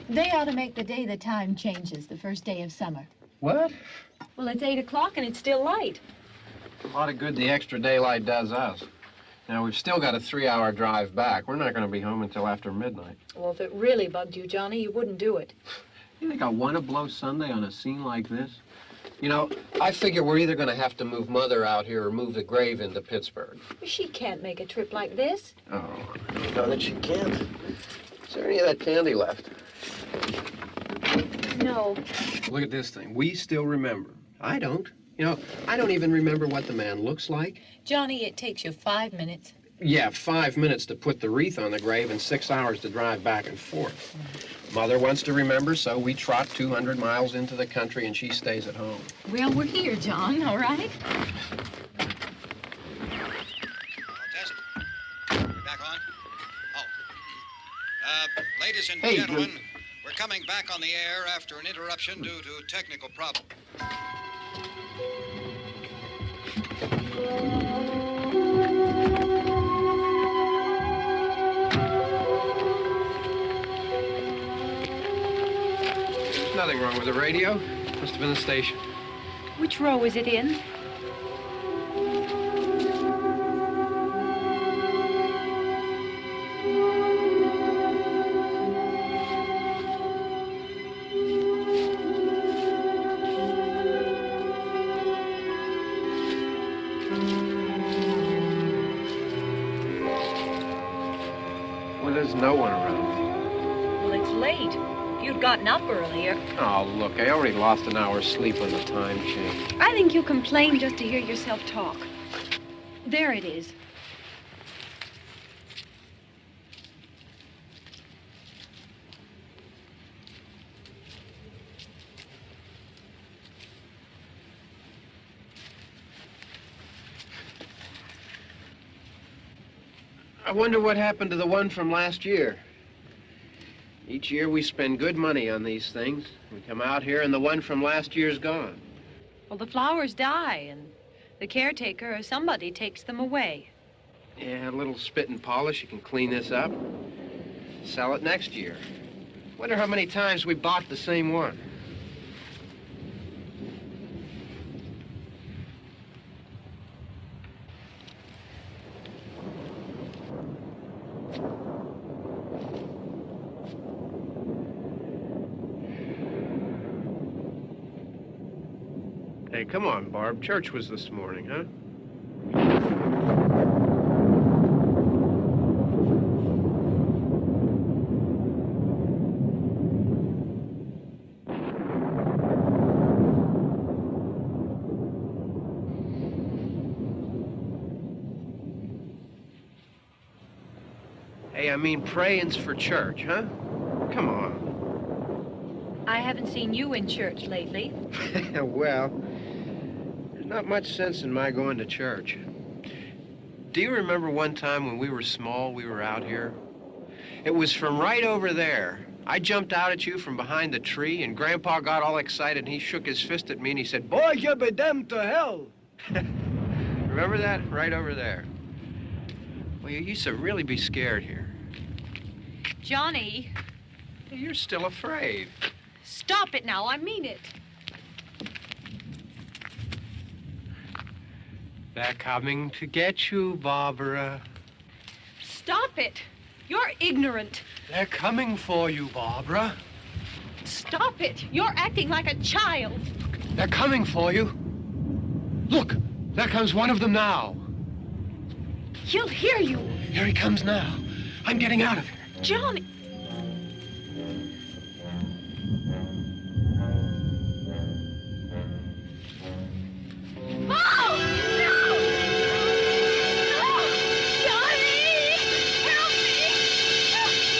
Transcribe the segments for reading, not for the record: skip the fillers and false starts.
They ought to make the day the time changes, the first day of summer. What? Well, it's 8 o'clock and it's still light. A lot of good the extra daylight does us. Now, we've still got a 3-hour drive back. We're not going to be home until after midnight. Well, if it really bugged you, Johnny, you wouldn't do it. You think I want to blow Sunday on a scene like this? You know, I figure we're either going to have to move Mother out here or move the grave into Pittsburgh. She can't make a trip like this. Oh, I know that she can't. Is there any of that candy left? No. Look at this thing. We still remember. I don't. You know, I don't even remember what the man looks like. Johnny, it takes you 5 minutes. Yeah, 5 minutes to put the wreath on the grave and 6 hours to drive back and forth. Mother wants to remember, so we trot 200 miles into the country and she stays at home. Well, we're here, John, all right? Tess, we're back on? Oh. Ladies and Hey, gentlemen, we're coming back on the air after an interruption due to technical problem. There's nothing wrong with the radio. Must have been the station. Which row is it in? Well, there's no one around. Well, it's late. If you'd gotten up earlier. Oh, look, I already lost an hour's sleep on the time change. I think you complain just to hear yourself talk. There it is. I wonder what happened to the one from last year. Each year we spend good money on these things. We come out here and the one from last year's gone. Well, the flowers die, and the caretaker or somebody takes them away. Yeah, a little spit and polish. You can clean this up. Sell it next year. Wonder how many times we bought the same one. Hey, come on, Barb. Church was this morning, huh? Hey, I mean, praying's for church, huh? Come on. I haven't seen you in church lately. Well, there's not much sense in my going to church. Do you remember one time when we were small, we were out here? It was from right over there. I jumped out at you from behind the tree, and Grandpa got all excited, and he shook his fist at me, and he said, "Boy, you'll be damned to hell." Remember that? Right over there. Well, you used to really be scared here. Johnny, You're still afraid. stop it now. I mean it. They're coming to get you, Barbara. Stop it. You're ignorant. They're coming for you, Barbara. Stop it. You're acting like a child. They're coming for you. Look, there comes one of them now. He'll hear you. Here he comes now. I'm getting out of here. Johnny. Oh! No! No! Johnny! Help me!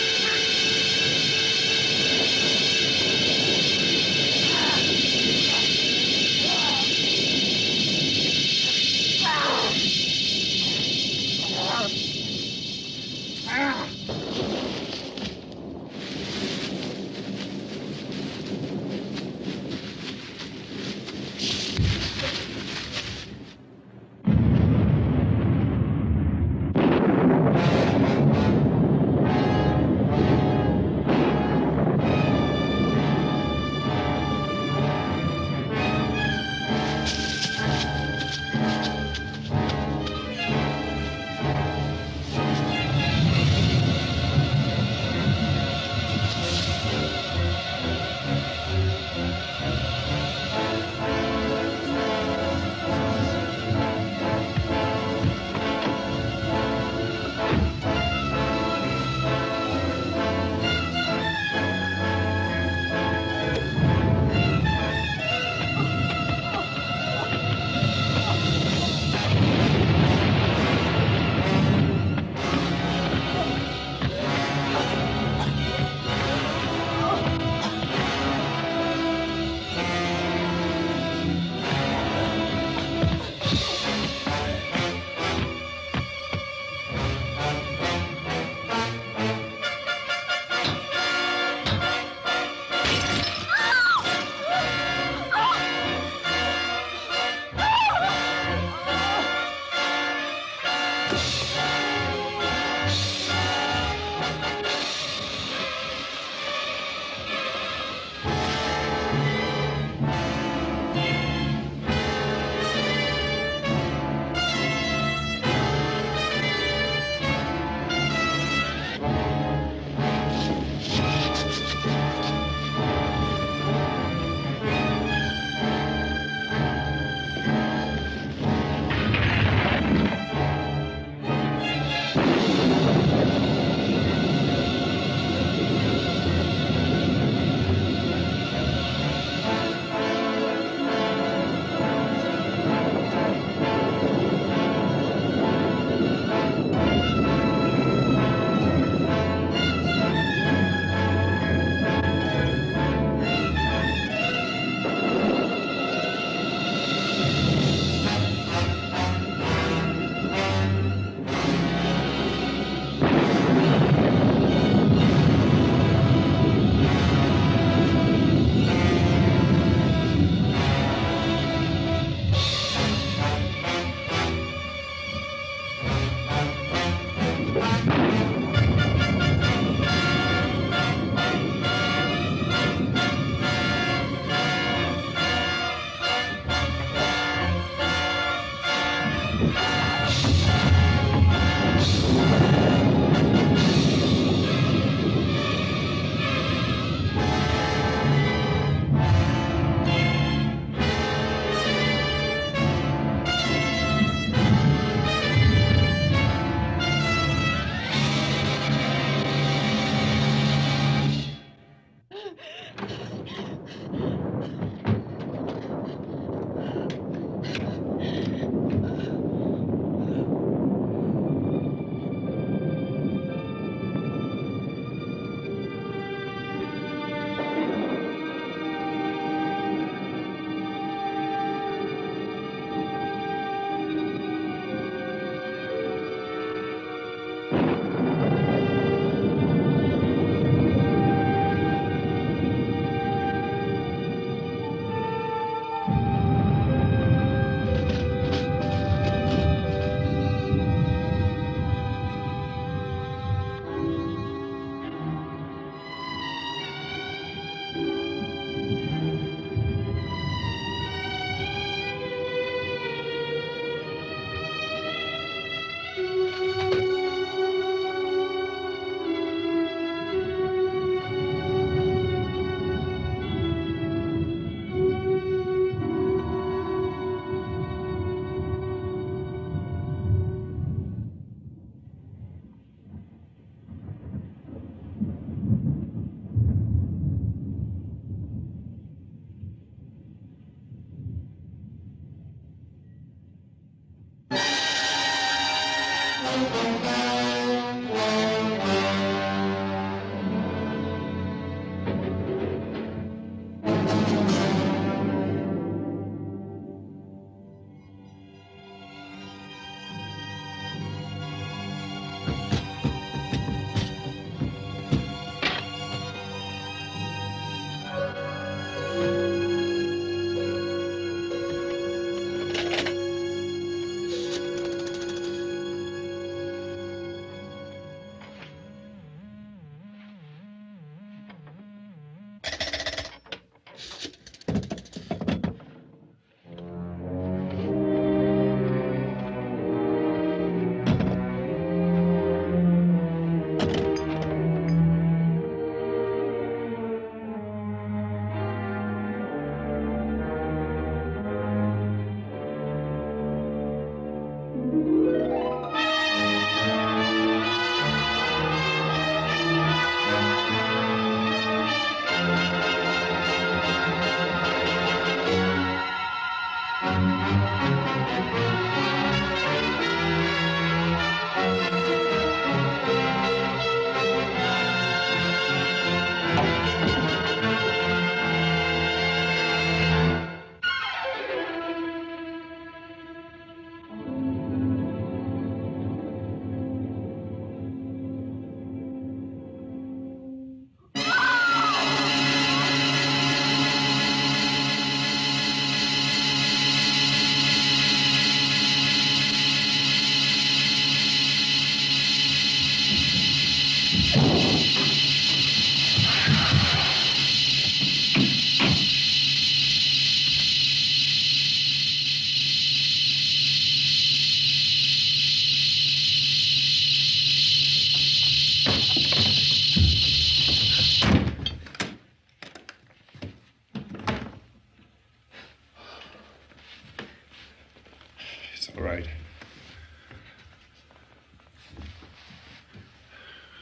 It's all right.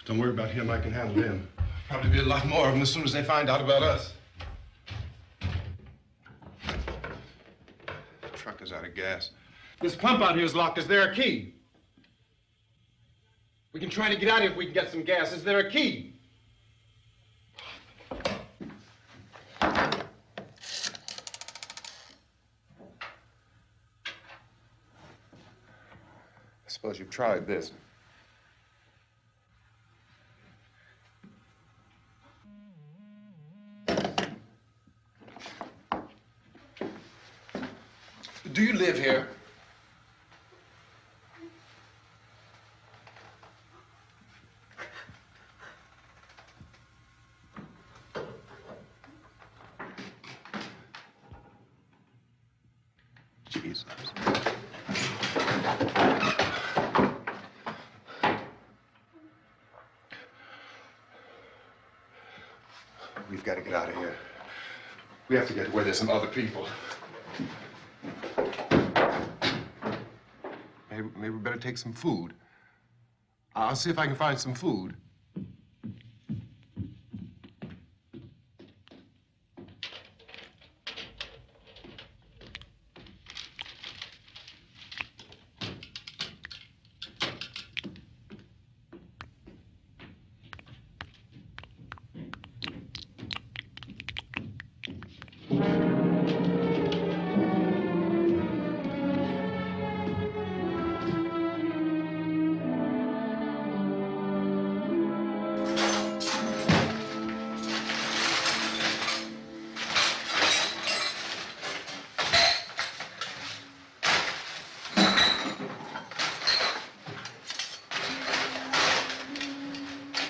Don't worry about him. I can handle him. Probably be a lot more of them as soon as they find out about us. The truck is out of gas. This pump out here is locked. Is there a key? We can try to get out of here if we can get some gas. Is there a key? I suppose you've tried this. Do you live here? Jesus. We've got to get out of here. We have to get where there's some other people. Maybe we better take some food. I'll see if I can find some food.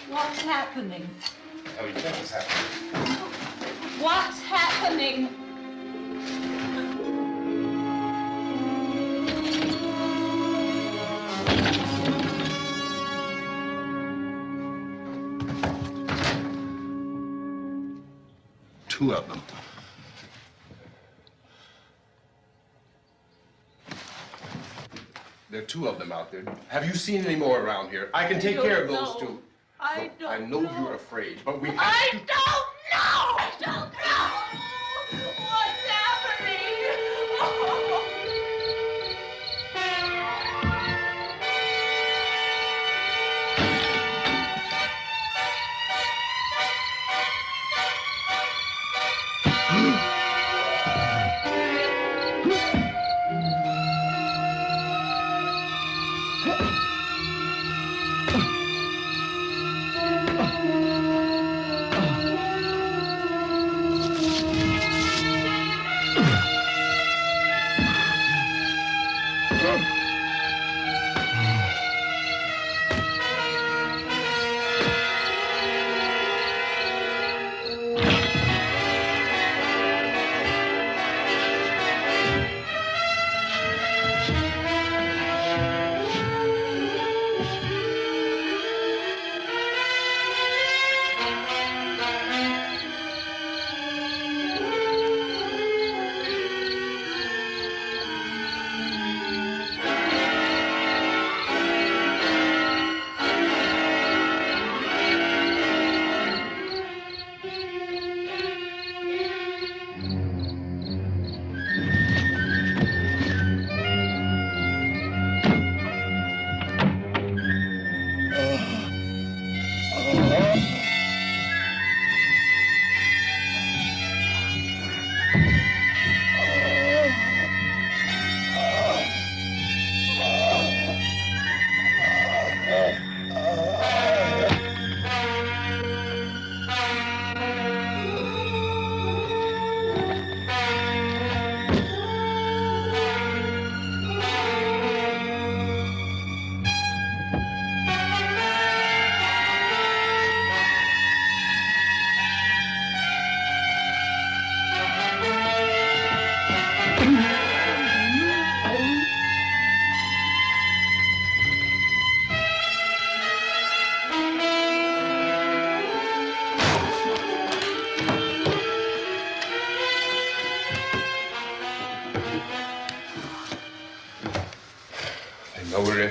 What's happening? Oh, you think it's happening? What's happening? Two of them. There are two of them out there. Have you seen any more around here? I can take care of those two. I Look, I know you're afraid, but we have I to... don't know! I don't know! What's happening? Oh.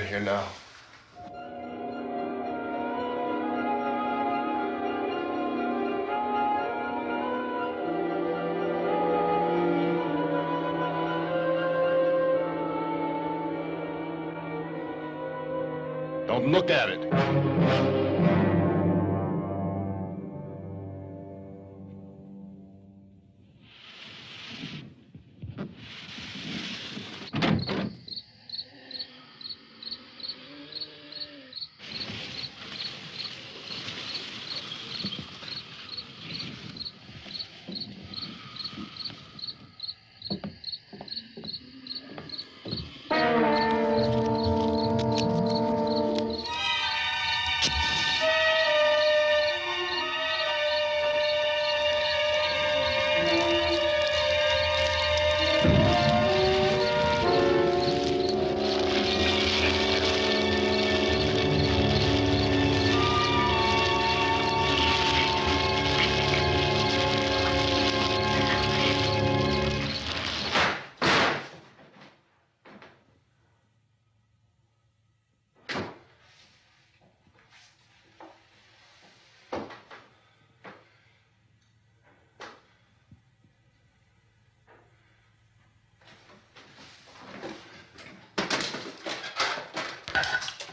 here now. Don't look at it.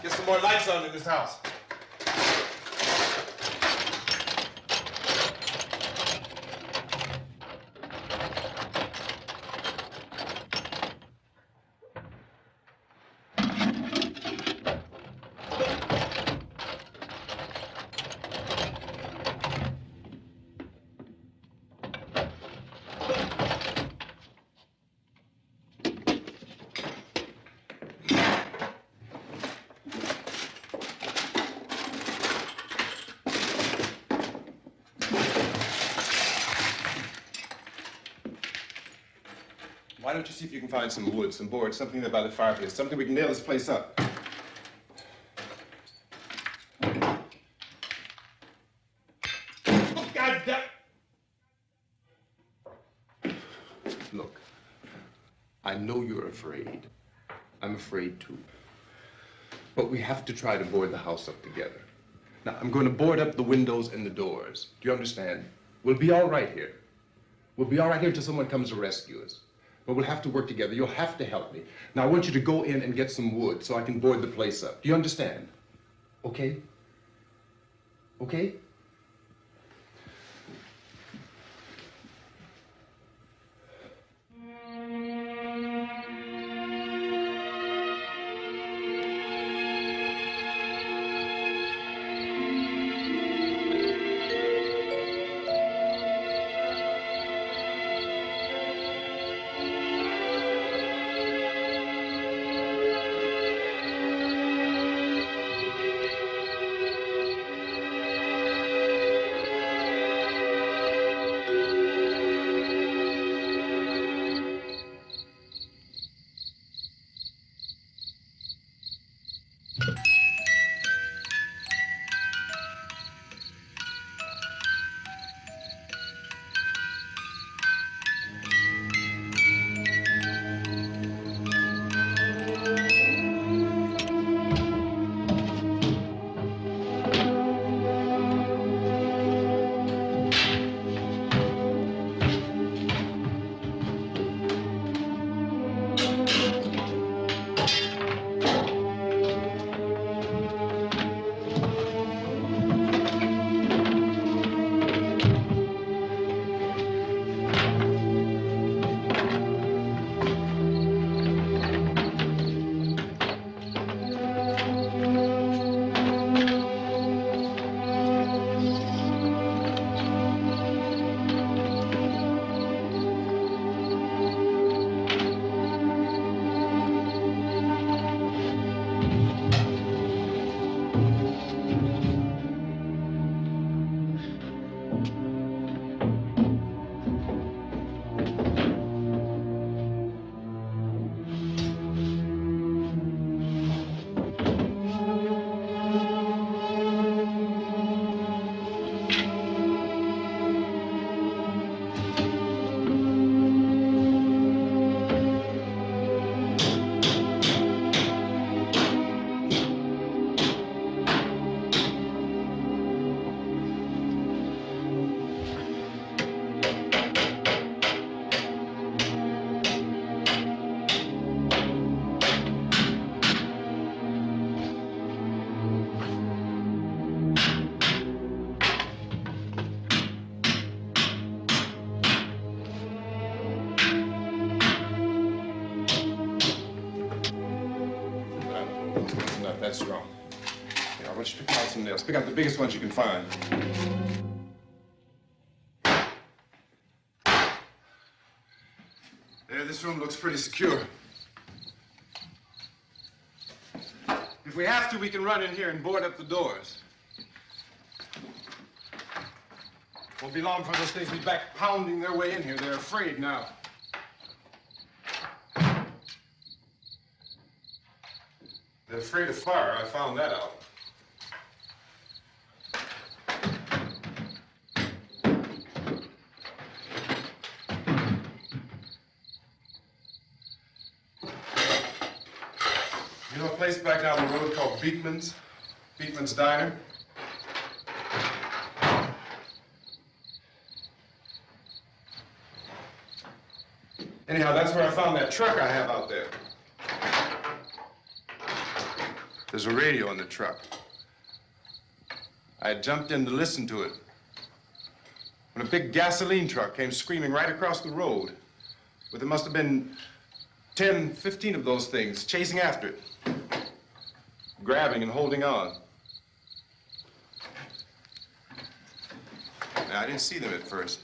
Get some more lights on in this house. Why don't you see if you can find some wood, some board, something there by the fireplace, something we can nail this place up. Oh, God damn! Look, I know you're afraid. I'm afraid too. But we have to try to board the house up together. Now, I'm going to board up the windows and the doors. Do you understand? We'll be all right here. We'll be all right here until someone comes to rescue us. But we'll have to work together. You'll have to help me. Now, I want you to go in and get some wood so I can board the place up. Do you understand? Okay? Okay? That's wrong. Yeah, I want you to pick out some nails. Pick out the biggest ones you can find. There, this room looks pretty secure. If we have to, we can run in here and board up the doors. Won't be long before those things be back pounding their way in here. They're afraid now. They're afraid of fire. I found that out. You know a place back down the road called Beekman's? Beekman's Diner? Anyhow, that's where I found that truck I have out there. There's a radio in the truck. I had jumped in to listen to it when a big gasoline truck came screaming right across the road with there must have been 10, 15 of those things chasing after it, grabbing and holding on. Now, I didn't see them at first.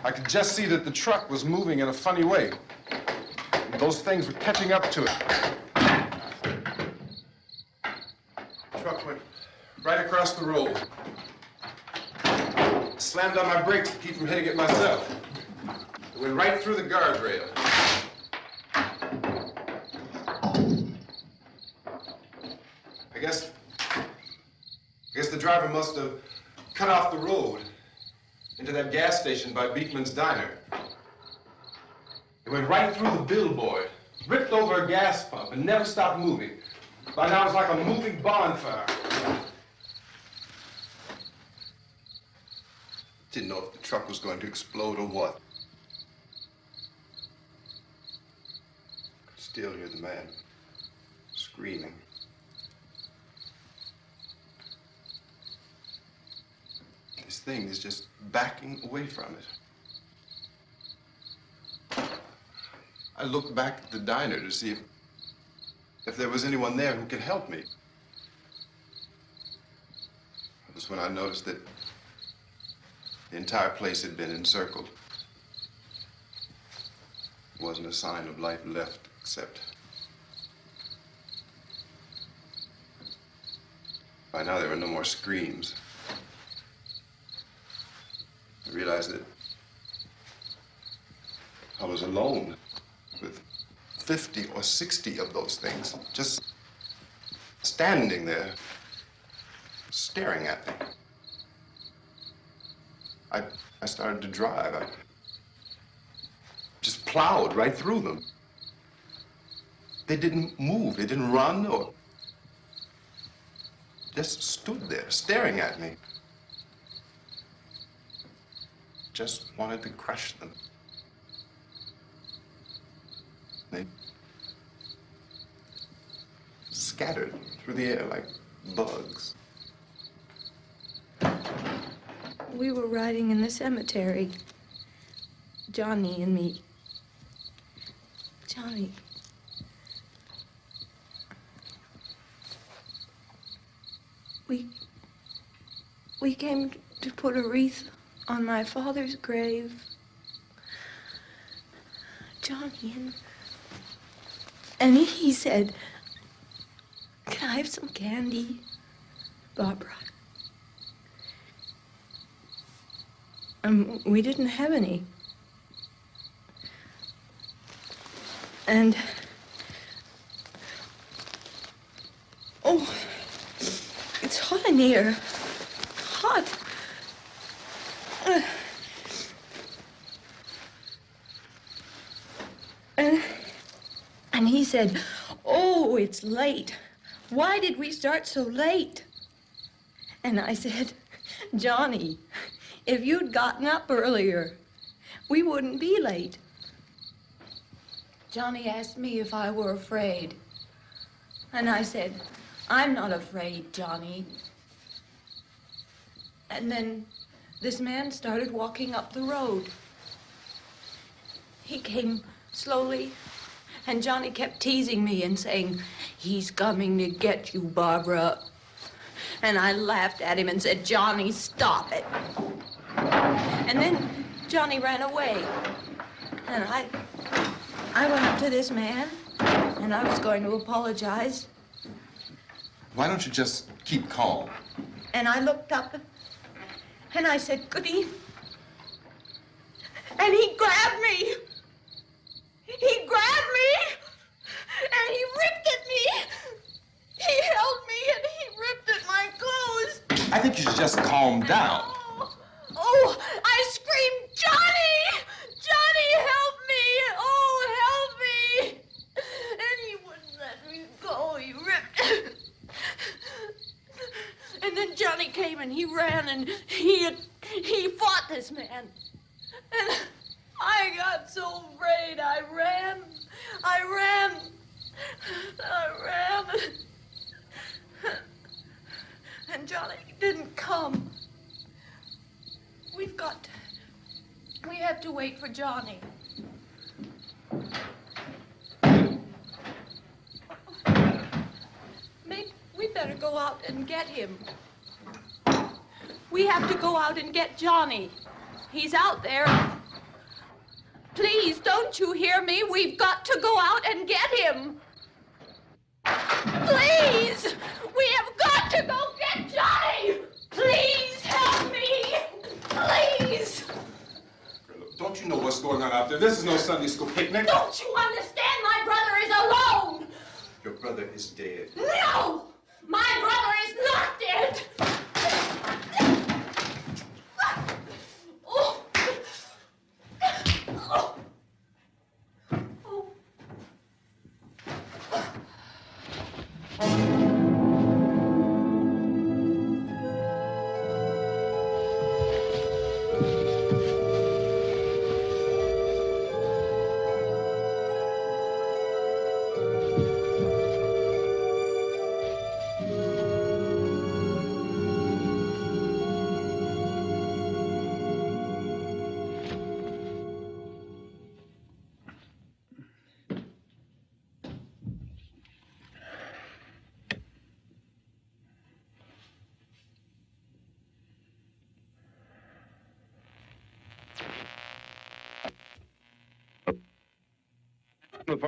I could just see that the truck was moving in a funny way. Those things were catching up to it. The truck went right across the road. Slammed on my brakes to keep from hitting it myself. It went right through the guardrail. I guess the driver must have cut off the road into that gas station by Beekman's Diner. It went right through the billboard, ripped over a gas pump, and never stopped moving. By now, it was like a moving bonfire. Didn't know if the truck was going to explode or what. Could still hear the man screaming. This thing is just backing away from it. I looked back at the diner to see if there was anyone there who could help me. It was when I noticed that the entire place had been encircled. There wasn't a sign of life left except by now there were no more screams. I realized that I was alone with 50 or 60 of those things, just standing there, staring at me. I started to drive. I just plowed right through them. They didn't move. They didn't run or just stood there, staring at me. Just wanted to crush them. They scattered through the air like bugs. We were riding in the cemetery, Johnny and me. Johnny. We came to put a wreath on my father's grave. Johnny, and he said, "Can I have some candy, Barbara?" We didn't have any. And, oh, it's hot in here. Hot. And he said, "Oh, it's late. Why did we start so late?" And I said, "Johnny, if you'd gotten up earlier, we wouldn't be late." Johnny asked me if I were afraid. And I said, "I'm not afraid, Johnny." And then this man started walking up the road. He came slowly And Johnny kept teasing me and saying, "He's coming to get you, Barbara." And I laughed at him and said, "Johnny, stop it." And then Johnny ran away. And I went up to this man, and I was going to apologize. Why don't you just keep calm? And I looked up, and I said, "Good evening." And he grabbed me. He grabbed me, and he ripped at me. He held me, and he ripped at my clothes. I think you should just calm down. Oh, I screamed, "Johnny! Johnny, help me! Oh, help me!" And he wouldn't let me go. He ripped. And then Johnny came and he ran and he fought this man. And I got so afraid. I ran. And Johnny didn't come. We have to wait for Johnny. Maybe we better go out and get him. We have to go out and get Johnny. He's out there. Please, don't you hear me? We've got to go out and get him. Please! We have got to go get Johnny! Please help me! Please! Don't you know what's going on out there? This is no Sunday school picnic. Don't you understand? My brother is alone. Your brother is dead. No! My brother is not dead. Oh. Oh.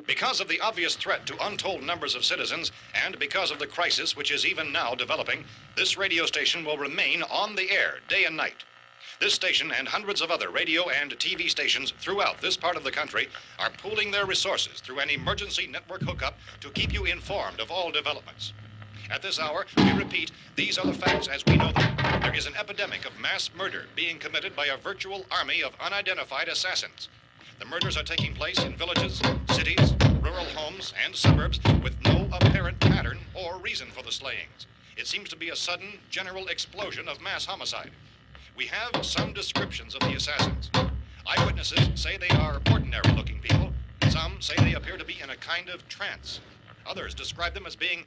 Because of the obvious threat to untold numbers of citizens, and because of the crisis which is even now developing, this radio station will remain on the air day and night. This station and hundreds of other radio and TV stations throughout this part of the country are pooling their resources through an emergency network hookup to keep you informed of all developments. At this hour, we repeat, these are the facts as we know them. There is an epidemic of mass murder being committed by a virtual army of unidentified assassins. The murders are taking place in villages, cities, rural homes, and suburbs with no apparent pattern or reason for the slayings. It seems to be a sudden, general explosion of mass homicide. We have some descriptions of the assassins. Eyewitnesses say they are ordinary-looking people. Some say they appear to be in a kind of trance. Others describe them as being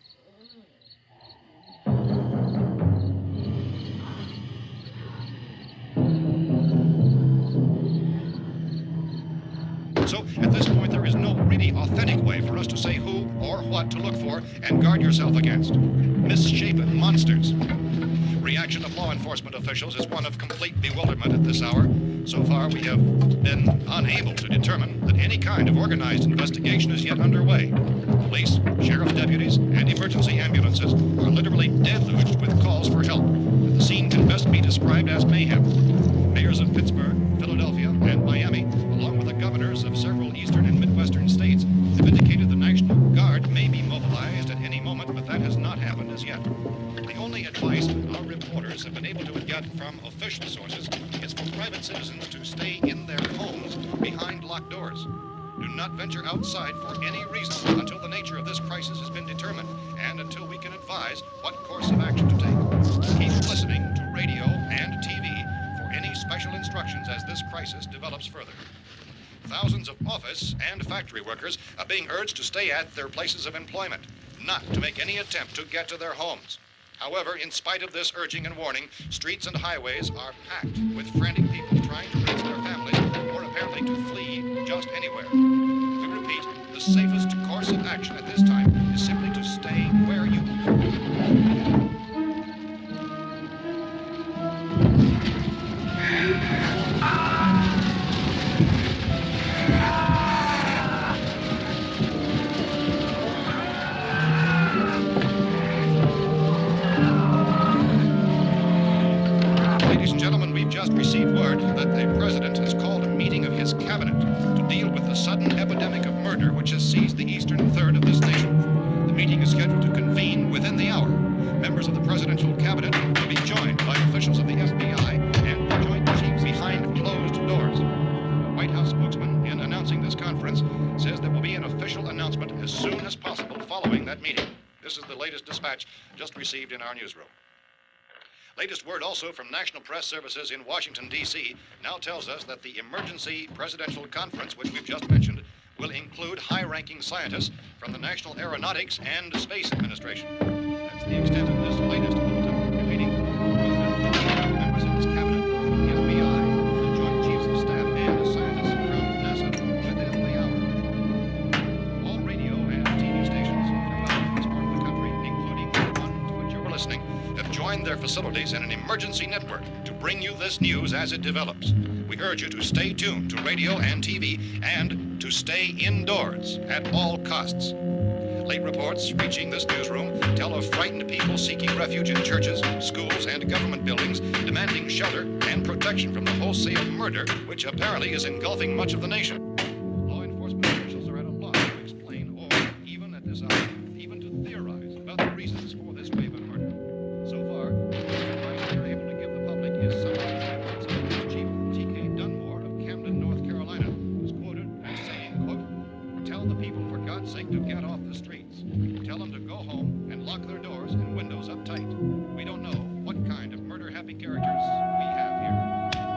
So, at this point, there is no really authentic way for us to say who or what to look for and guard yourself against. Misshapen monsters. Reaction of law enforcement officials is one of complete bewilderment at this hour. So far, we have been unable to determine that any kind of organized investigation is yet underway. Police, sheriff deputies, and emergency ambulances are literally deluged with calls for help. The scene can best be described as mayhem. Mayors of Pittsburgh, Philadelphia, and Miami, along with the governors of several eastern and midwestern states, have indicated the National Guard may be mobilized at any moment, but that has not happened as yet. The only advice our reporters have been able to get from official sources is for private citizens to stay in their homes behind locked doors. Do not venture outside for any reason until the nature of this crisis has been determined and until we can advise what course of action to take. Keep listening to radio and TV for any special instructions as this crisis develops further. Thousands of office and factory workers are being urged to stay at their places of employment, not to make any attempt to get to their homes. However, in spite of this urging and warning, streets and highways are packed with frantic people trying to reach their families or apparently to flee just anywhere. We repeat, repeat, the safest course of action at this time is simply to stay where you are. Ladies and gentlemen, we've just received word that the president has called a meeting of his cabinet to deal with the sudden epidemic of murder which has seized the eastern third of this nation. The meeting is scheduled to convene within the hour. Members of the presidential cabinet will be joined by officials of the FBI and the Joint Chiefs behind closed doors. The White House spokesman, in announcing this conference, says there will be an official announcement as soon as possible following that meeting. This is the latest dispatch just received in our newsroom. Latest word also from National Press Services in Washington, D.C. now tells us that the emergency presidential conference, which we've just mentioned, will include high-ranking scientists from the National Aeronautics and Space Administration. That's the extent of this latest bulletin. Repeating, the President, members of his cabinet, the FBI, the Joint Chiefs of Staff, and scientists from NASA within the hour. All radio and TV stations throughout this part of the country, including the one to which you're listening, have joined their facilities in an emergency network to bring you this news as it develops. We urge you to stay tuned to radio and TV and to stay indoors at all costs. Late reports reaching this newsroom tell of frightened people seeking refuge in churches, schools, and government buildings, demanding shelter and protection from the wholesale murder which apparently is engulfing much of the nation. Law enforcement officials are at a loss to explain or, even at this hour, even to theorize about the reasons for this wave of murder. So far, the advice they're able to give the public is some of the efforts of Police Chief T.K. Dunmore of Camden, North Carolina, who's quoted as saying, quote, "Tell the people, for God's sake, to get off the streets. Tell them to go home and lock their doors and windows up tight. We don't know what kind of murder-happy characters we have here."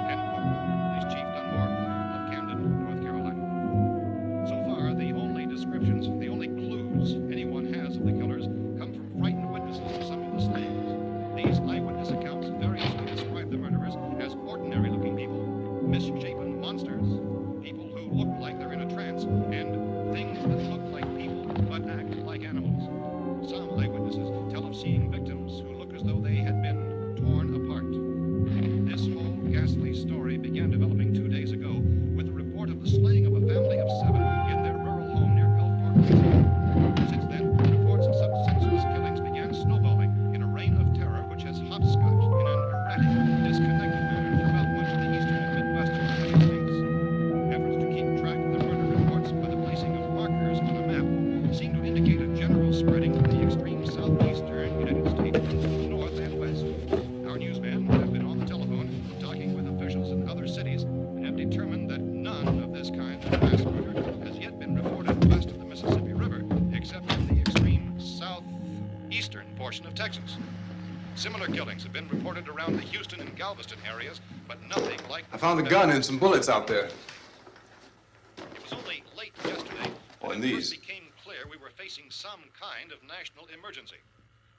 End quote. Police Chief Dunmore of Camden, North Carolina. So far, the only descriptions, the only clues anyone has of the killers come from frightened witnesses of some of the slayings. These eyewitness accounts variously describe the murderers as ordinary-looking people, misshapen monsters, people who look like they're in a trance, and things that look like people but act like animals. Some eyewitnesses tell of seeing victims who look as though they had been torn apart. This whole ghastly story began developing 2 days ago with the report of the slaying of a family of 7 in their rural home near Gulfport, Louisiana. Since then, reports of such senseless killings began snowballing in a reign of terror which has hopscotched in an erratic, disconnected manner throughout much of the eastern and midwestern United States. Efforts to keep track of the murder reports by the placing of markers on a map seem to indicate a general spreading from the extreme southeastern United States to the north and west. Our newsmen have been on the telephone talking with officials in other cities and have determined that none of this kind of mass murder has yet been reported west of the Mississippi River, except in the extreme southeastern portion of Texas. Similar killings have been reported around the Houston and Galveston areas, but nothing like... I found a gun and some bullets out there. It was only late yesterday Oh, that and it these. first became clear we were facing some kind of national emergency.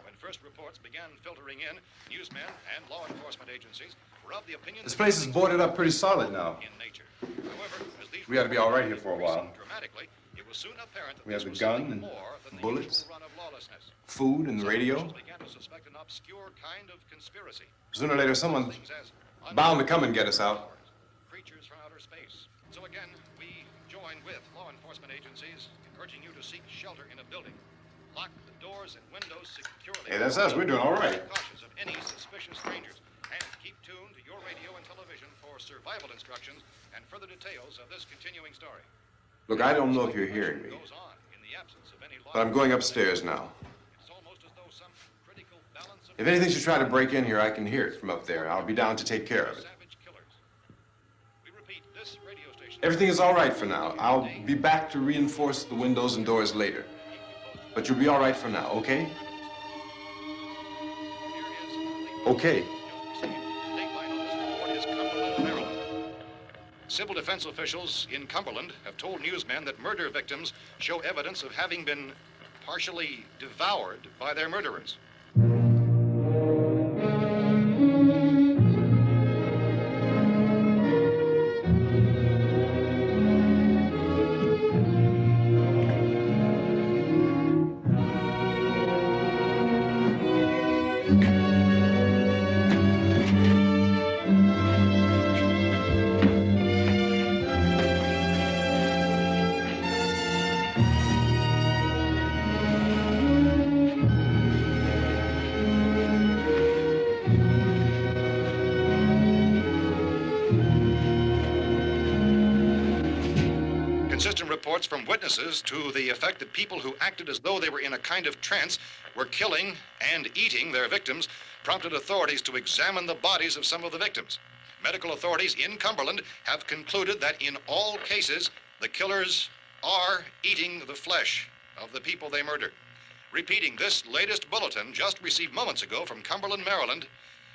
When first reports began filtering in, newsmen and law enforcement agencies were of the opinion This that place is things boarded were up pretty solid now. in nature. However, as these We ought to be all right here for a reports while. increased dramatically, it was soon apparent that We have this the was gun something and more than the bullets, usual run of lawlessness. food and the Some radio. officials began to suspect an obscure kind of conspiracy. Sooner or later, someone's Things as bound to come and get us out. creatures from outer space. So again, we join with law enforcement agencies in urging you to seek shelter in a building. Lock the doors and windows securely. Hey, that's us. We're doing all right. Be cautious of any suspicious strangers. And keep tuned to your radio and television for survival instructions and further details of this continuing story. Look, I don't know if you're hearing me, Goes on in the absence of any but I'm going upstairs now. It's almost as though some critical balance of If anything should try to break in here, I can hear it from up there. I'll be down to take care of it. savage killers. We repeat, this radio station. Everything is all right for now. I'll be back to reinforce the windows and doors later. But you'll be all right for now, okay? Okay. Civil defense officials in Cumberland have told newsmen that murder victims show evidence of having been partially devoured by their murderers. Consistent reports from witnesses to the effect that people who acted as though they were in a kind of trance were killing and eating their victims prompted authorities to examine the bodies of some of the victims. Medical authorities in Cumberland have concluded that in all cases, the killers are eating the flesh of the people they murdered. Repeating this latest bulletin just received moments ago from Cumberland, Maryland,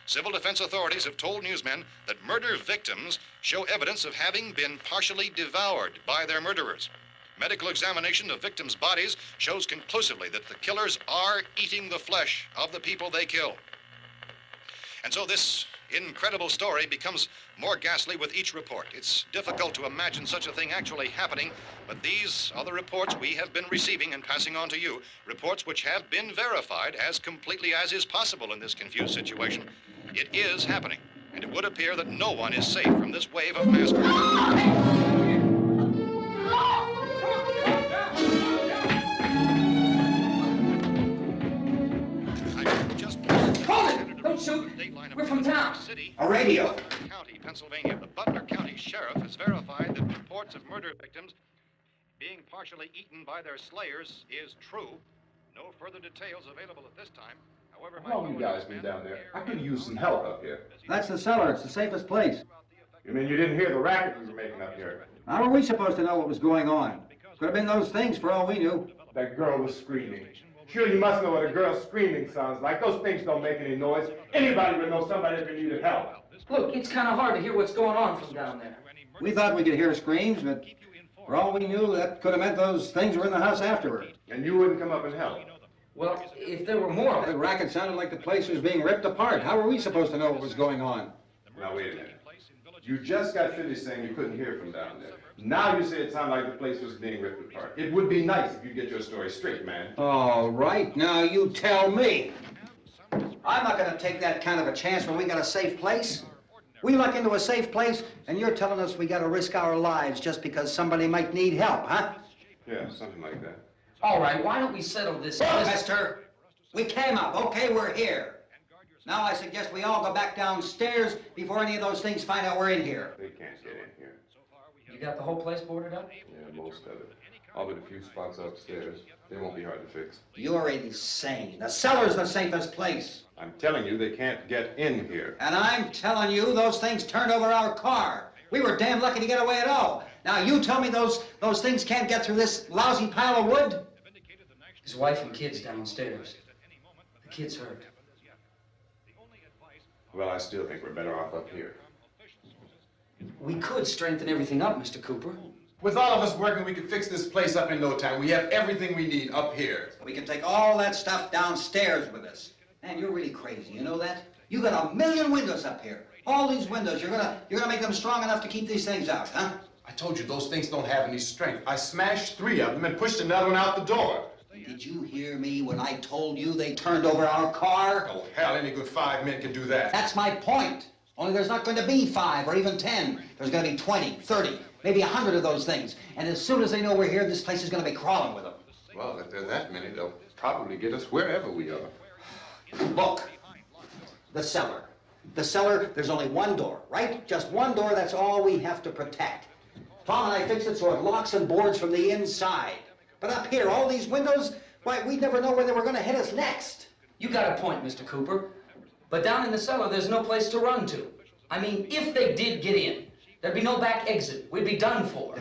civil defense authorities have told newsmen that murder victims show evidence of having been partially devoured by their murderers. Medical examination of victims' bodies shows conclusively that the killers are eating the flesh of the people they kill. And so this incredible story becomes more ghastly with each report. It's difficult to imagine such a thing actually happening, but these are the reports we have been receiving and passing on to you, reports which have been verified as completely as is possible in this confused situation. It is happening, and it would appear that no one is safe from this wave of mass murder. Don't shoot. We're from town. A radio. County, Pennsylvania. The Butler County Sheriff has verified that reports of murder victims being partially eaten by their slayers is true. No further details available at this time. However, How long you guys been down there? I could use some help up here. That's the cellar. It's the safest place. You mean you didn't hear the racket we were making up here? How were we supposed to know what was going on? Could have been those things for all we knew. That girl was screaming. Sure, you must know what a girl screaming sounds like. Those things don't make any noise. Anybody would know somebody if they needed help. Look, it's kind of hard to hear what's going on from down there. We thought we could hear screams, but for all we knew, that could have meant those things were in the house afterward. And you wouldn't come up and help? Well, if there were more... The racket sounded like the place was being ripped apart. How were we supposed to know what was going on? Now, wait a minute. You just got finished saying you couldn't hear from down there. Now you say it sounded like the place was being ripped apart. It would be nice if you get your story straight, man. All right, now you tell me. I'm not going to take that kind of a chance when we got a safe place. We luck into a safe place, and you're telling us we got to risk our lives just because somebody might need help, huh? Yeah, something like that. All right, why don't we settle this? Look, mister, we came up. Okay, we're here. Now I suggest we all go back downstairs before any of those things find out we're in here. They can't get in here. You got the whole place boarded up? Yeah, most of it. All but a few spots upstairs. They won't be hard to fix. You're insane. The cellar's the safest place. I'm telling you, they can't get in here. And I'm telling you, those things turned over our car. We were damn lucky to get away at all. Now you tell me those things can't get through this lousy pile of wood? His wife and kids downstairs. The kid's hurt. Well, I still think we're better off up here. We could strengthen everything up, Mr. Cooper. With all of us working, we could fix this place up in no time. We have everything we need up here. We can take all that stuff downstairs with us. Man, you're really crazy, you know that? You got 1 million windows up here. All these windows, you're gonna make them strong enough to keep these things out, huh? I told you those things don't have any strength. I smashed 3 of them and pushed another one out the door. Did you hear me when I told you they turned over our car? Oh, hell, any good 5 men can do that. That's my point. Only there's not going to be 5 or even 10. There's going to be 20, 30, maybe 100 of those things. And as soon as they know we're here, this place is going to be crawling with them. Well, if there are that many, they'll probably get us wherever we are. Look, the cellar. The cellar, there's only one door, right? Just one door, that's all we have to protect. Tom and I fixed it so it locks and boards from the inside. But up here, all these windows, why, we'd never know where they were going to hit us next. You got a point, Mr. Cooper. But down in the cellar, there's no place to run to. I mean, if they did get in, there'd be no back exit. We'd be done for.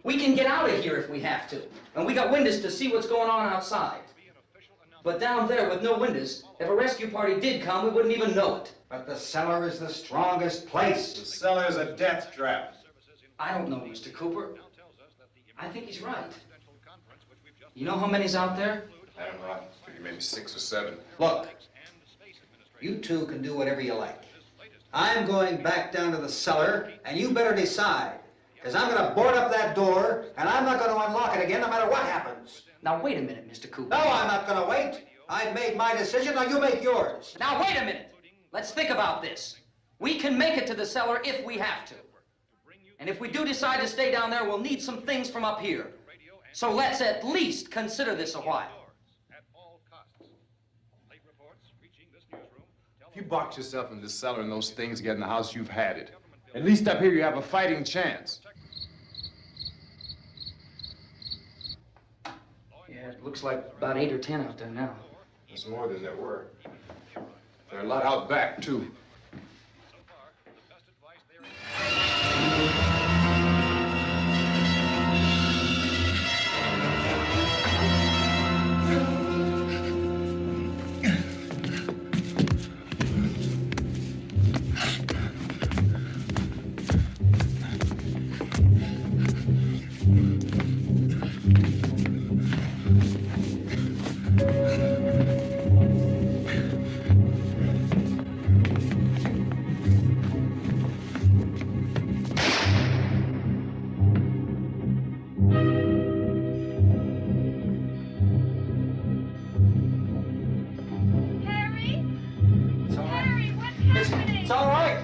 We can get out of here if we have to. And we got windows to see what's going on outside. But down there with no windows, if a rescue party did come, we wouldn't even know it. But the cellar is the strongest place. The cellar's a death trap. I don't know, Mr. Cooper. I think he's right. You know how many's out there? I don't know. I figure maybe 6 or 7. Look, you two can do whatever you like. I'm going back down to the cellar, and you better decide. Because I'm going to board up that door, and I'm not going to unlock it again no matter what happens. Now, wait a minute, Mr. Cooper. No, I'm not going to wait. I've made my decision, now you make yours. Now, wait a minute. Let's think about this. We can make it to the cellar if we have to. And if we do decide to stay down there, we'll need some things from up here. So let's at least consider this a while. If you box yourself in this cellar and those things get in the house, you've had it. At least up here you have a fighting chance. Yeah, it looks like about 8 or 10 out there now. There's more than there were. There are a lot out back, too. It's all right.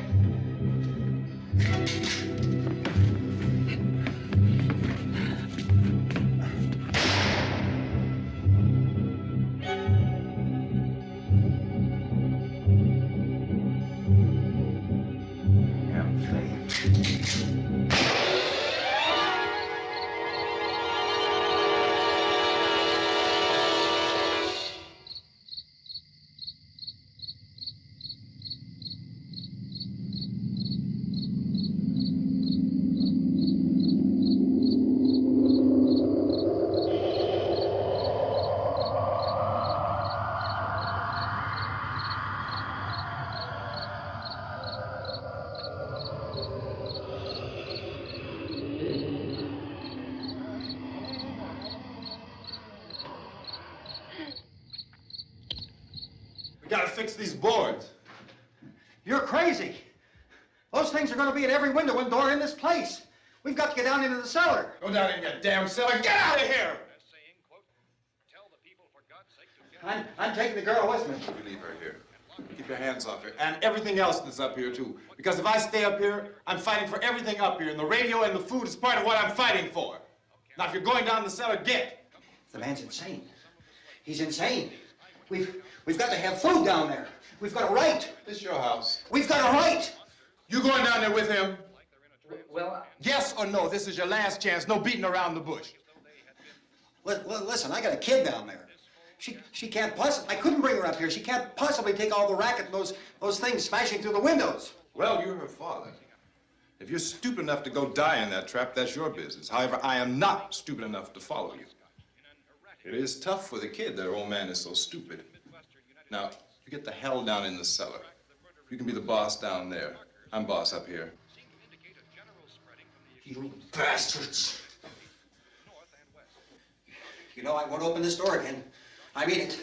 We gotta fix these boards. You're crazy. Those things are going to be at every window and door in this place. We've got to get down into the cellar. Go down in your damn cellar. Get out of here! I'm taking the girl with me. You leave her here. Keep your hands off her. And everything else that's up here, too. Because if I stay up here, I'm fighting for everything up here. And the radio and the food is part of what I'm fighting for. Now, if you're going down the cellar, get. The man's insane. He's insane. We've got to have food down there. We've got a right. This is your house. We've got a right. You going down there with him? Well, Yes or no? This is your last chance. No beating around the bush. Listen, I got a kid down there. She can't possibly, I couldn't bring her up here. She can't possibly take all the racket and those things smashing through the windows. Well, you're her father. If you're stupid enough to go die in that trap, that's your business. However, I am not stupid enough to follow you. It is tough for the kid that old man is so stupid. Now, you get the hell down in the cellar. You can be the boss down there. I'm boss up here. You bastards. You know, I won't open this door again. I mean it.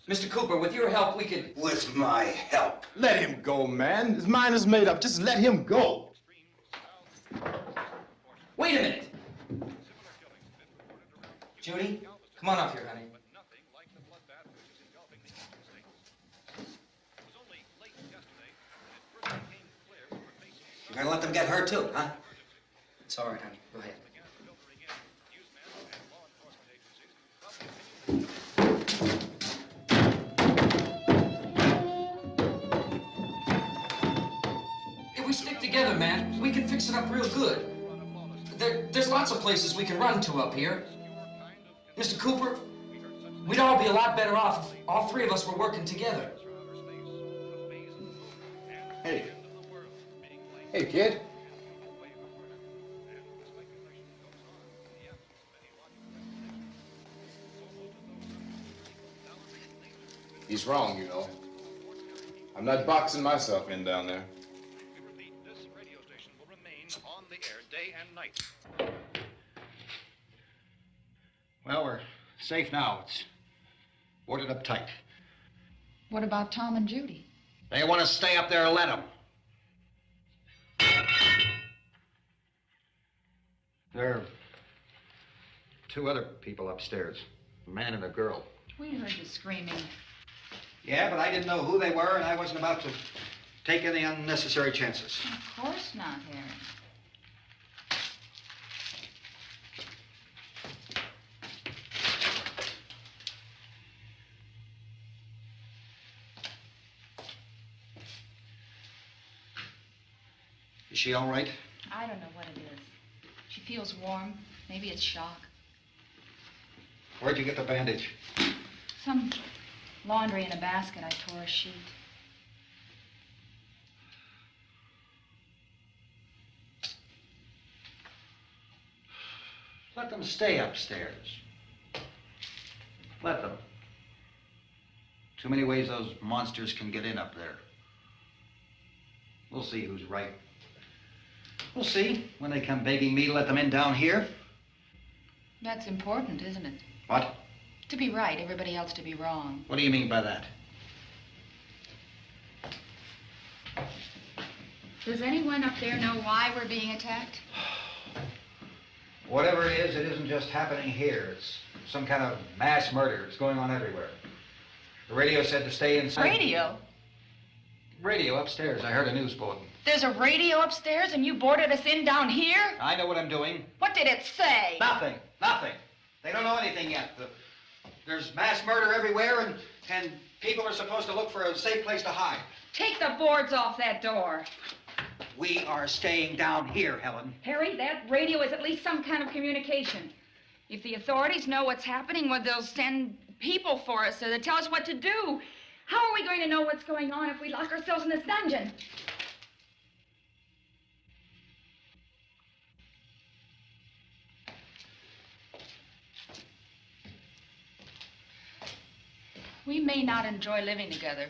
Mr. Cooper, with your help, we could... With my help. Let him go, man. His mind is made up. Just let him go. Wait a minute. Judy, come on up here, honey. You're gonna let them get hurt too, huh? It's all right, honey. Go ahead. If we stick together, man, we can fix it up real good. There's lots of places we can run to up here. Mr. Cooper, we'd all be a lot better off if all three of us were working together. Hey. Hey, kid. He's wrong, you know. I'm not boxing myself in down there. This radio station will remain on the air day and night. Well, we're safe now. It's boarded up tight. What about Tom and Judy? They want to stay up there, let them. There are two other people upstairs, a man and a girl. We heard you screaming. Yeah, but I didn't know who they were, and I wasn't about to take any unnecessary chances. Of course not, Harry. Is she all right? I don't know what it is. She feels warm. Maybe it's shock. Where'd you get the bandage? Some laundry in a basket. I tore a sheet. Let them stay upstairs. Let them. Too many ways those monsters can get in up there. We'll see who's right. We'll see when they come begging me to let them in down here. That's important, isn't it? What? To be right, everybody else to be wrong. What do you mean by that? Does anyone up there know why we're being attacked? Whatever it isn't just happening here. It's some kind of mass murder. It's going on everywhere. The radio said to stay inside. Radio? Radio upstairs. I heard a news bulletin. There's a radio upstairs and you boarded us in down here? I know what I'm doing. What did it say? Nothing. Nothing. They don't know anything yet. There's mass murder everywhere, and people are supposed to look for a safe place to hide. Take the boards off that door. We are staying down here, Helen. Harry, that radio is at least some kind of communication. If the authorities know what's happening, well, they'll send people for us so they'll tell us what to do. How are we going to know what's going on if we lock ourselves in this dungeon? We may not enjoy living together,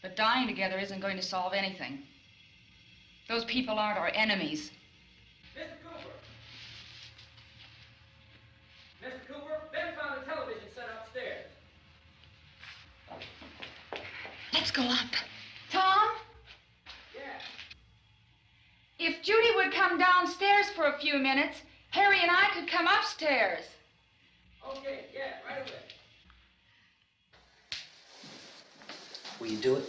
but dying together isn't going to solve anything. Those people aren't our enemies. Mr. Cooper! Mr. Cooper, Ben found a television set upstairs. Let's go up. Tom? Yeah. If Judy would come downstairs for a few minutes, Harry and I could come upstairs. Okay, yeah, right away. Will you do it?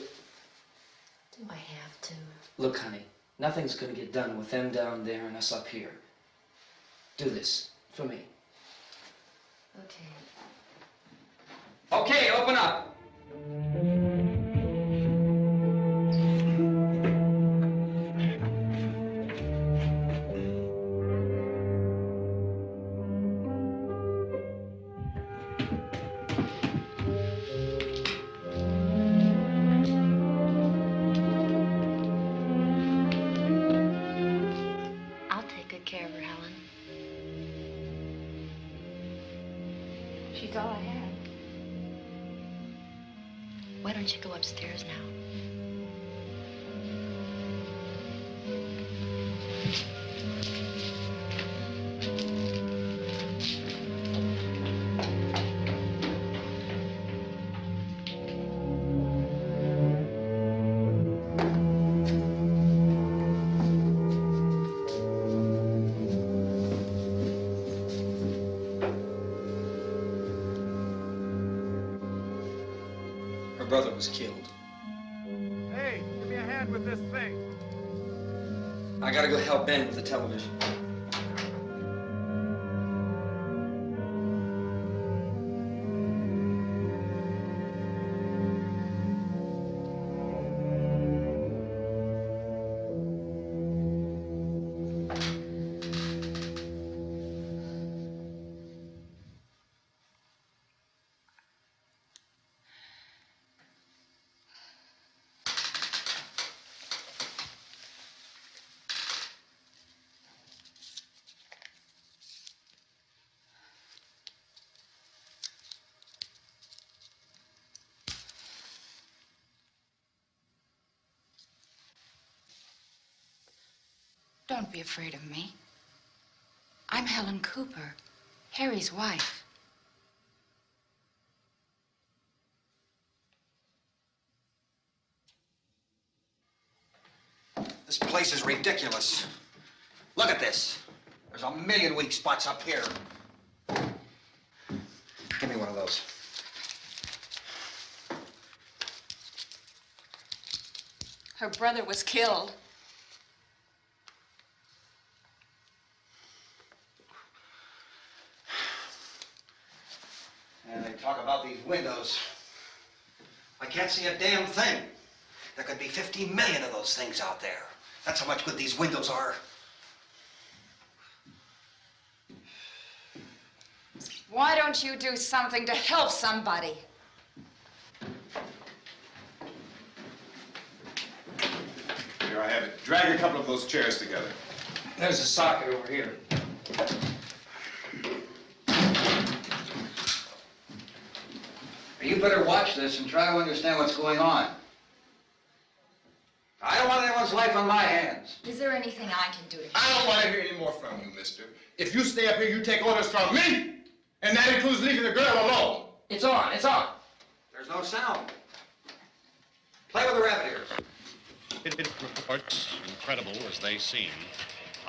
Do I have to? Look, honey, nothing's gonna get done with them down there and us up here. Do this for me. Okay. Okay, open up. I'll take good care of her, Helen. She's all I have. Why don't you go upstairs now? Her brother was killed. Hey, give me a hand with this thing. I gotta go help Ben with the television. Don't be afraid of me. I'm Helen Cooper, Harry's wife. This place is ridiculous. Look at this. There's a million weak spots up here. windows. Her brother was killed. And they talk about these windows. I can't see a damn thing. There could be 15 million of those things out there. That's how much good these windows are. Why don't you do something to help somebody? Here I have it. Drag a couple of those chairs together. There's a socket over here. You better watch this and try to understand what's going on. I don't want anyone's life on my hands. Is there anything I can do to help? I don't want to hear any more from you, mister. If you stay up here, you take orders from me. And that includes leaving the girl alone. It's on, it's on. There's no sound. Play with the rabbit ears. Reports, incredible as they seem,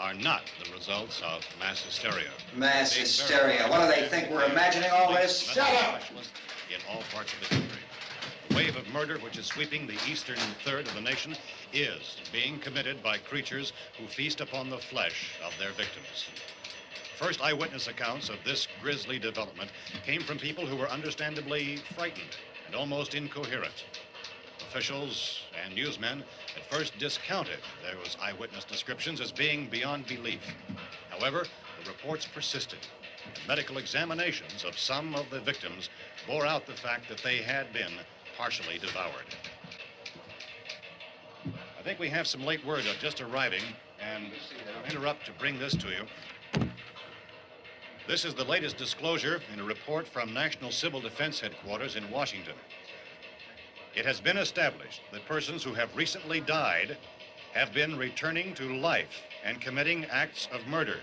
are not the results of mass hysteria. Mass hysteria. What do they think? We're imagining all this? Shut up! In all parts of the country. The wave of murder which is sweeping the eastern third of the nation is being committed by creatures who feast upon the flesh of their victims. First eyewitness accounts of this grisly development came from people who were understandably frightened and almost incoherent. Officials and newsmen at first discounted those eyewitness descriptions as being beyond belief. However, the reports persisted. And medical examinations of some of the victims bore out the fact that they had been partially devoured. I think we have some late word just arriving, and I'll interrupt to bring this to you. This is the latest disclosure in a report from National Civil Defense Headquarters in Washington. It has been established that persons who have recently died have been returning to life and committing acts of murder.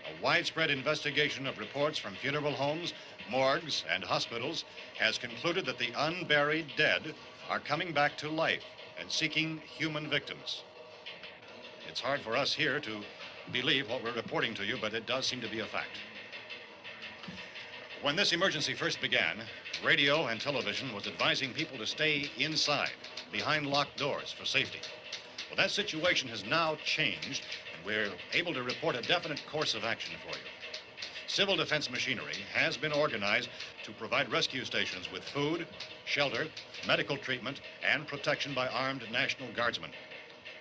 A widespread investigation of reports from funeral homes, morgues, and hospitals has concluded that the unburied dead are coming back to life and seeking human victims. It's hard for us here to believe what we're reporting to you, but it does seem to be a fact. When this emergency first began, radio and television was advising people to stay inside, behind locked doors for safety. Well, that situation has now changed, and we're able to report a definite course of action for you. Civil defense machinery has been organized to provide rescue stations with food, shelter, medical treatment, and protection by armed National Guardsmen.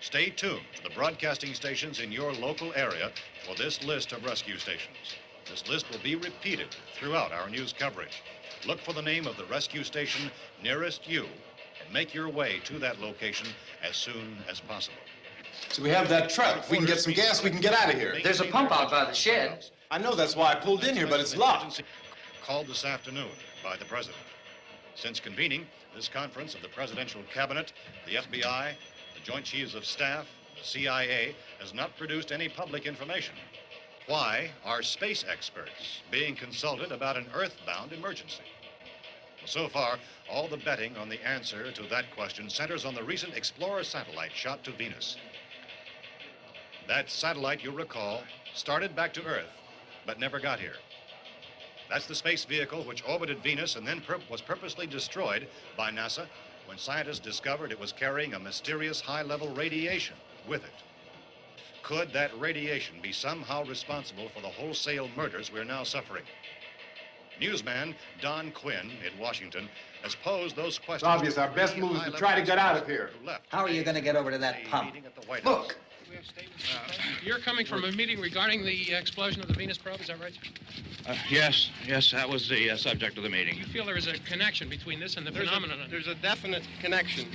Stay tuned to the broadcasting stations in your local area for this list of rescue stations. This list will be repeated throughout our news coverage. Look for the name of the rescue station nearest you and make your way to that location as soon as possible. So we have that truck. If we can get some gas, we can get out of here. There's a pump out by the shed. I know, that's why I pulled in here, but it's locked. Called this afternoon by the president. Since convening this conference of the presidential cabinet, the FBI, the Joint Chiefs of Staff, the CIA has not produced any public information. Why are space experts being consulted about an earthbound emergency? Well, so far, all the betting on the answer to that question centers on the recent Explorer satellite shot to Venus. That satellite, you'll recall, started back to Earth, but never got here. That's the space vehicle which orbited Venus and then was purposely destroyed by NASA when scientists discovered it was carrying a mysterious high-level radiation with it. Could that radiation be somehow responsible for the wholesale murders we're now suffering? Newsman Don Quinn in Washington has posed those questions. It's obvious our best move is to try to get out of here. How are you going to get over to that pump? Look! You're coming from a meeting regarding the explosion of the Venus probe, is that right? Yes, that was the subject of the meeting. You feel there is a connection between this and the phenomenon? There's a definite connection.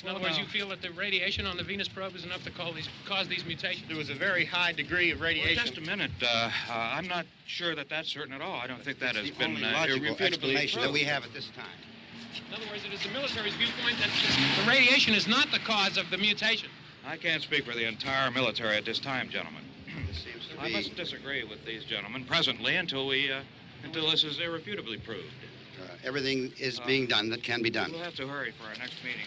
In other words, you feel that the radiation on the Venus probe is enough to cause these mutations? There was a very high degree of radiation. Well, just a minute. I'm not sure that that's certain at all. I don't think that has been only logical irrefutably explanation proved. that we have at this time. In other words, it is the military's viewpoint that the radiation is not the cause of the mutation. I can't speak for the entire military at this time, gentlemen. This seems to I be... must disagree with these gentlemen presently until this is irrefutably proved. everything is being done that can be done. We'll have to hurry for our next meeting.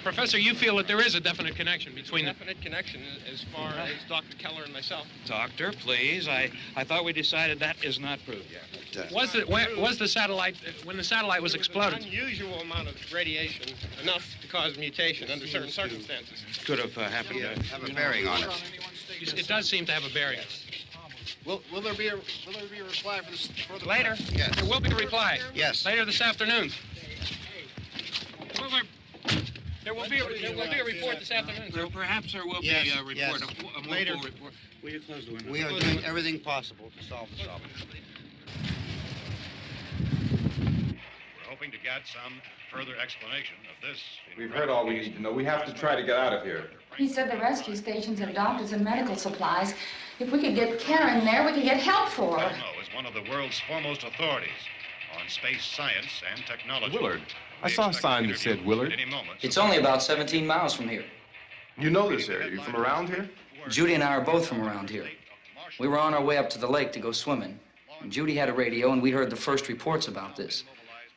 Professor, you feel that there is a definite connection between the... Definite connection as far as Dr. Keller and myself. Doctor, please. I thought we decided that is not proved yet. Was the satellite, when the satellite was exploded? An unusual amount of radiation, enough to cause mutation under certain circumstances. Could have happened. Have a bearing on it. It does seem to have a bearing. Will there be a reply for the Later? Yes. There will be a reply. Yes. Later this afternoon. There will be a report this afternoon. Well, perhaps there will Yes, be a report, yes. a more Later. full report. Will you close the window? We are doing everything possible to solve the problem. We're hoping to get some further explanation of this. We've heard all we need to know. We have to try to get out of here. He said the rescue stations have doctors and medical supplies. If we could get Kenner in there, we could get help for her. Romero is one of the world's foremost authorities on space science and technology. Willard. I saw a sign that said Willard. It's only about 17 miles from here. You know this area. You from around here? Judy and I are both from around here. We were on our way up to the lake to go swimming. And Judy had a radio, and we heard the first reports about this.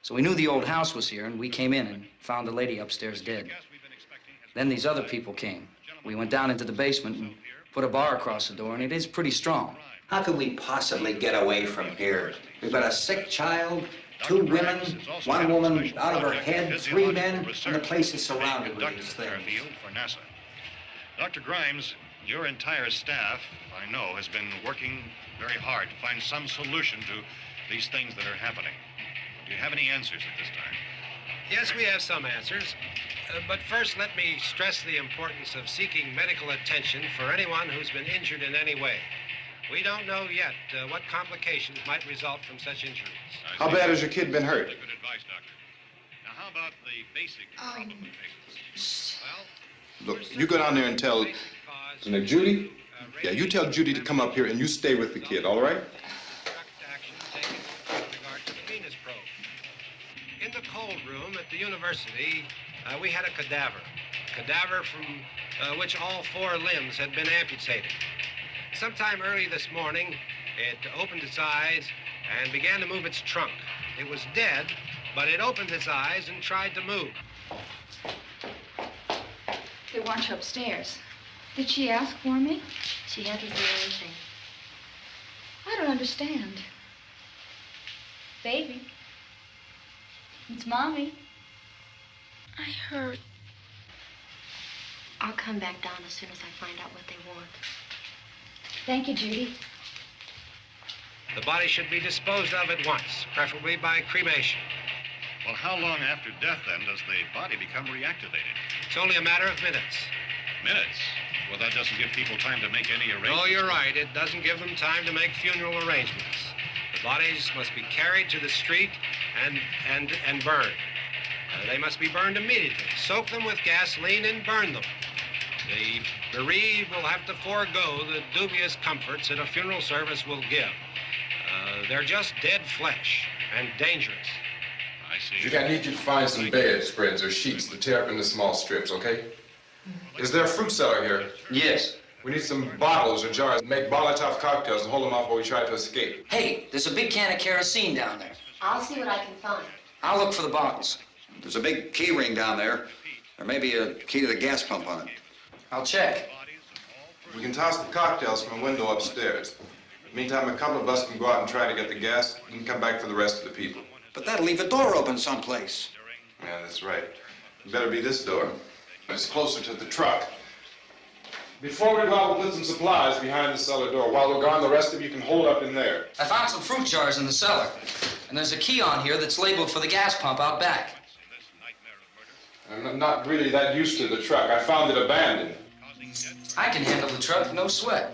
So we knew the old house was here, and we came in and found the lady upstairs dead. Then these other people came. We went down into the basement and put a bar across the door, and it is pretty strong. How could we possibly get away from here? We've got a sick child, 2 women, 1 woman out of her head, 3 men, and the place is surrounded with these things. For NASA. Dr. Grimes, your entire staff, I know, has been working very hard to find some solution to these things that are happening. Do you have any answers at this time? Yes, we have some answers. But first, let me stress the importance of seeking medical attention for anyone who's been injured in any way. We don't know yet what complications might result from such injuries. How bad has your kid been hurt? Good advice, Doctor. Now, how about the basic problem we face? Well, Look, you go down there and tell... Now, Judy? Yeah, you tell Judy to come up here and you stay with the kid, all right? In the cold room at the university, we had a cadaver from which all 4 limbs had been amputated. Sometime early this morning, it opened its eyes and began to move its trunk. It was dead, but it opened its eyes and tried to move. They want you upstairs. Did she ask for me? She hasn't said anything. I don't understand. Baby. It's Mommy. I heard. I'll come back down as soon as I find out what they want. Thank you, Judy. The body should be disposed of at once, preferably by cremation. well, how long after death, then, does the body become reactivated? It's only a matter of minutes. Minutes? Well, that doesn't give people time to make any arrangements. No, you're right. It doesn't give them time to make funeral arrangements. The bodies must be carried to the street and burned. They must be burned immediately. Soak them with gasoline and burn them. The bereaved will have to forego the dubious comforts that a funeral service will give. They're just dead flesh and dangerous. I see. Judy, I need you to find some bedspreads or sheets to tear up into small strips, okay? Is there a fruit cellar here? Yes. We need some bottles or jars to make Molotov cocktails and hold them off while we try to escape. Hey, there's a big can of kerosene down there. I'll see what I can find. I'll look for the bottles. There's a big key ring down there. There may be a key to the gas pump on it. I'll check. We can toss the cocktails from a window upstairs. Meantime, a couple of us can go out and try to get the gas and come back for the rest of the people. But that'll leave a door open someplace. Yeah, that's right. It better be this door. It's closer to the truck. Before we go out, we'll put some supplies behind the cellar door. While we're gone, the rest of you can hold up in there. I found some fruit jars in the cellar. And there's a key on here that's labeled for the gas pump out back. I'm not really that used to the truck. I found it abandoned. I can handle the truck, no sweat.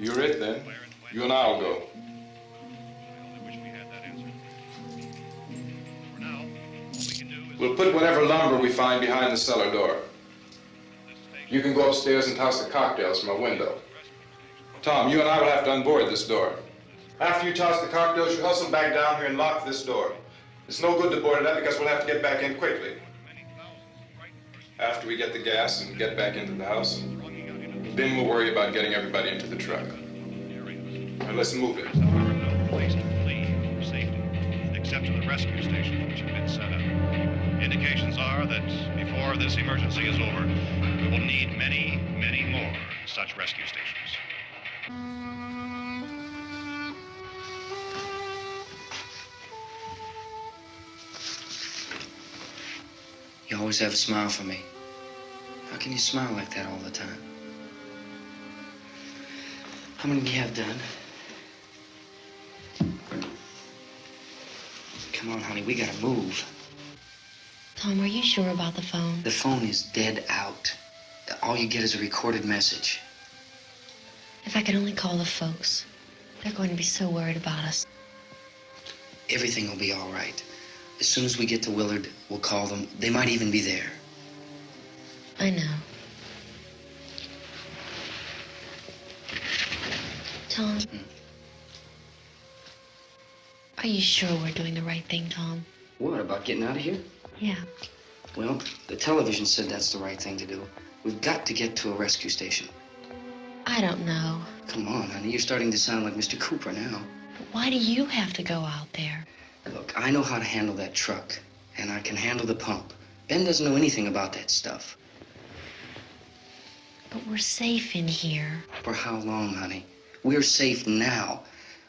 You're it, then. You and I'll go. We'll put whatever lumber we find behind the cellar door. You can go upstairs and toss the cocktails from a window. Tom, you and I will have to unboard this door. After you toss the cocktails, you hustle back down here and lock this door. It's no good to board it up because we'll have to get back in quickly. After we get the gas and get back into the house, then we'll worry about getting everybody into the truck. Now let's move it. No place to flee for safety, except to the rescue. rescue stations which have been set up. Indications are that before this emergency is over, we will need many, many more such rescue stations. You always have a smile for me. How can you smile like that all the time? How many do you have done? Come on, honey, we gotta move. Tom, are you sure about the phone? The phone is dead out. All you get is a recorded message. If I could only call the folks. They're going to be so worried about us. Everything will be all right. As soon as we get to Willard, we'll call them. They might even be there. I know. Tom, are you sure we're doing the right thing, Tom? What, about getting out of here? Yeah. Well, the television said that's the right thing to do. We've got to get to a rescue station. I don't know. Come on, honey, you're starting to sound like Mr. Cooper now. But why do you have to go out there? Look, I know how to handle that truck, and I can handle the pump. Ben doesn't know anything about that stuff. But we're safe in here. For how long, honey? We're safe now.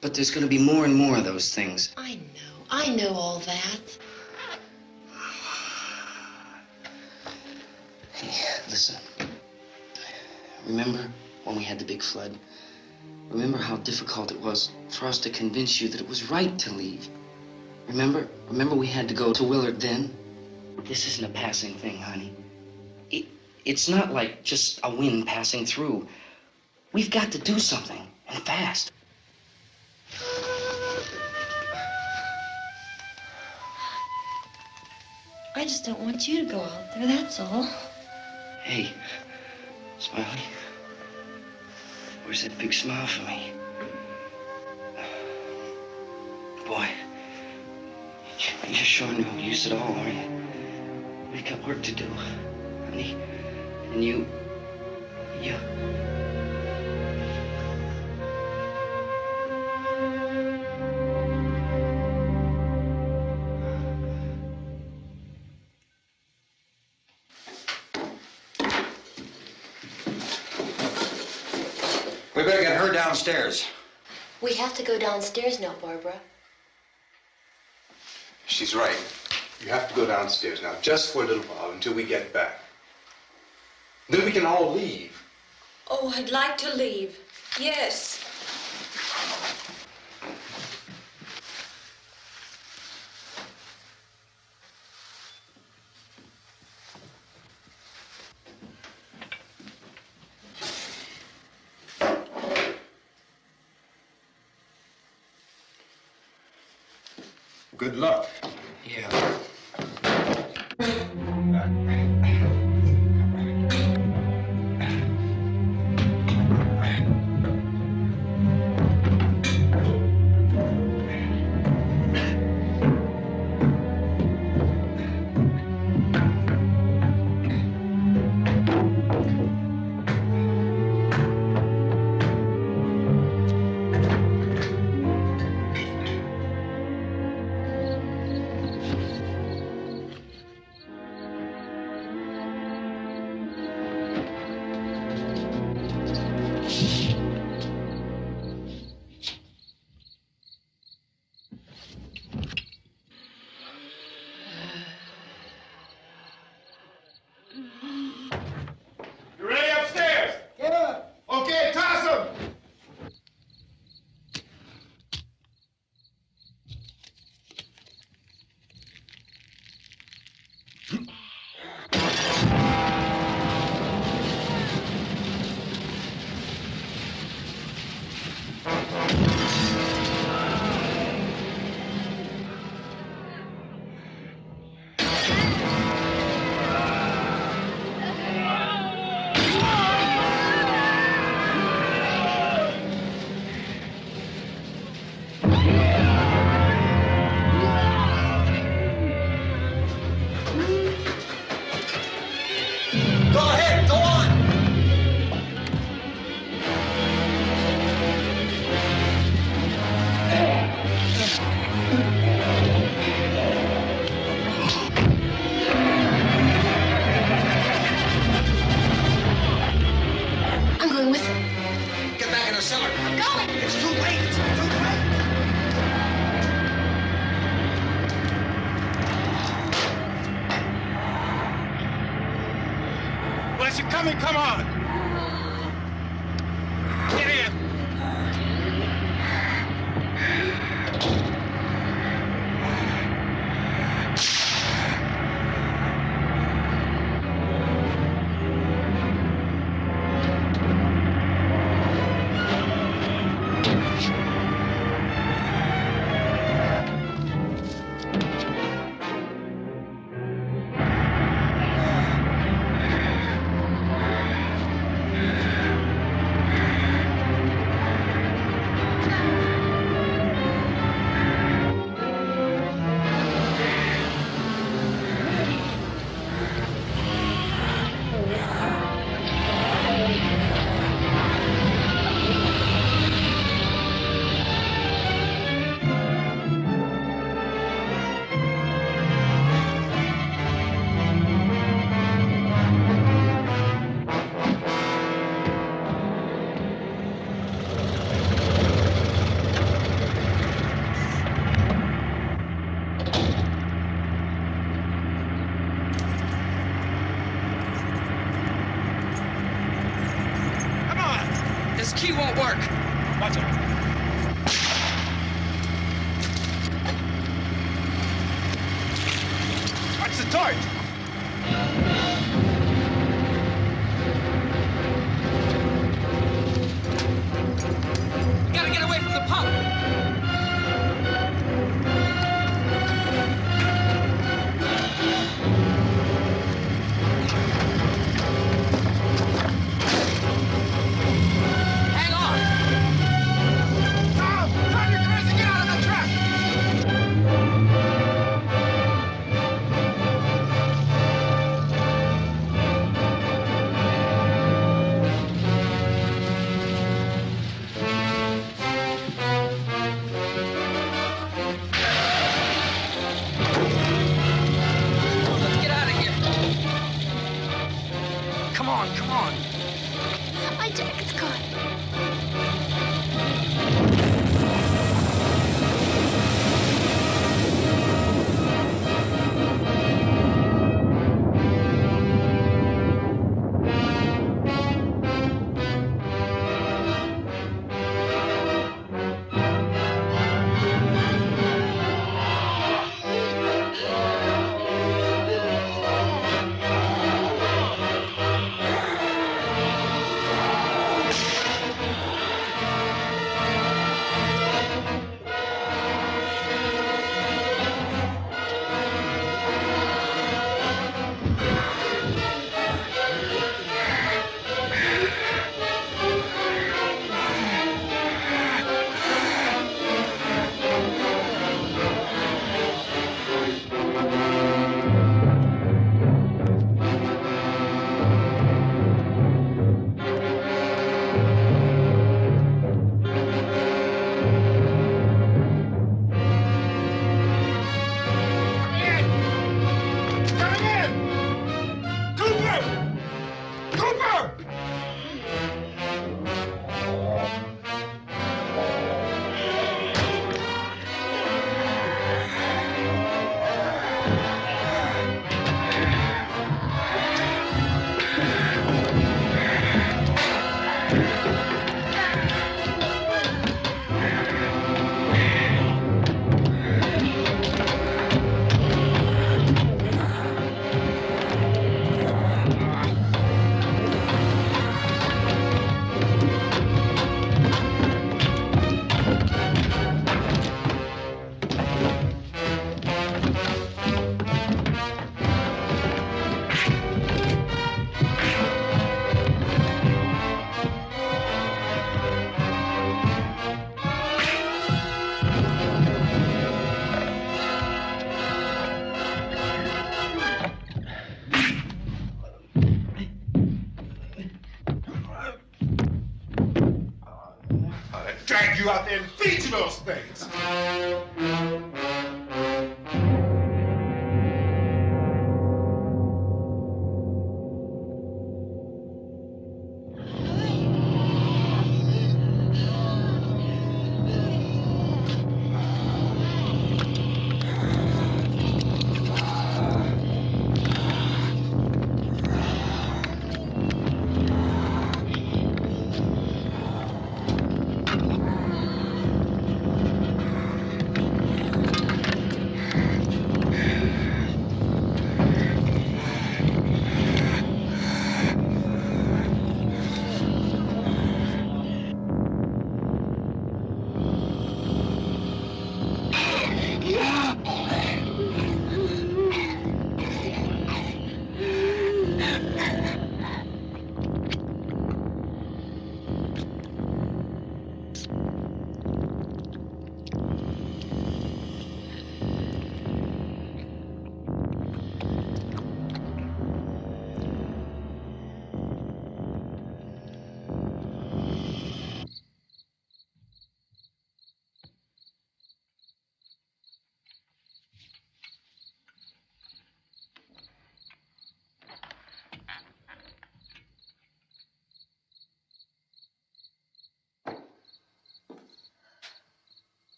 But there's going to be more and more of those things. I know all that. Hey, listen. Remember when we had the big flood? Remember how difficult it was for us to convince you that it was right to leave? Remember we had to go to Willard then? This isn't a passing thing, honey. It's not like just a wind passing through. We've got to do something, and fast. I just don't want you to go out there, that's all. Hey, Smiley, where's that big smile for me? Boy, you're sure no use at all, aren't you? We've got work to do, honey. And you... We better get her downstairs. We have to go downstairs now, Barbara. She's right. You have to go downstairs now, just for a little while, until we get back. Then we can all leave. Oh, I'd like to leave. Yes. Good luck. Yeah. coming, come on! Get in! This key won't work. Watch it. Watch the torch. We gotta get away from the pump. Come on. My jacket's gone. Drag you out there and feed you those things.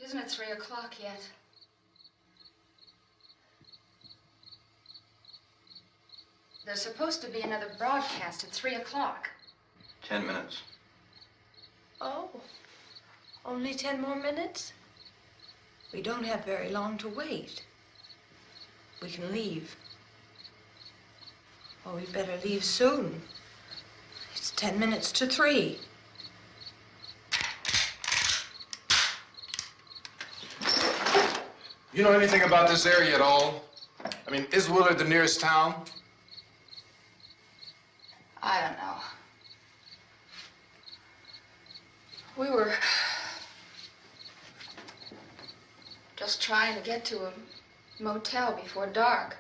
Isn't it 3 o'clock yet? There's supposed to be another broadcast at 3 o'clock. 10 minutes. Oh, only 10 more minutes? We don't have very long to wait. We can leave. Oh, we better leave soon. It's 10 minutes to 3. You know anything about this area at all? I mean, is Willard the nearest town? I don't know. We were just trying to get to a motel before dark.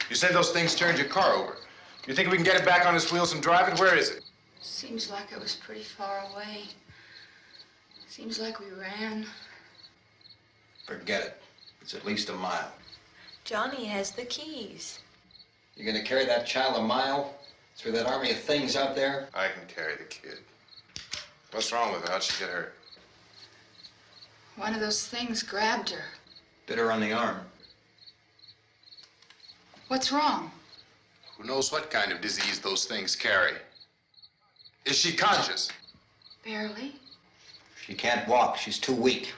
You said those things turned your car over. You think we can get it back on its wheels and drive it? Where is it? Seems like it was pretty far away. Seems like we ran. Forget it. It's at least a mile. Johnny has the keys. You're gonna carry that child a mile through that army of things out there? I can carry the kid. What's wrong with her? How'd she get hurt? One of those things grabbed her. Bit her on the arm. What's wrong? Who knows what kind of disease those things carry? Is she conscious? Barely. She can't walk. She's too weak.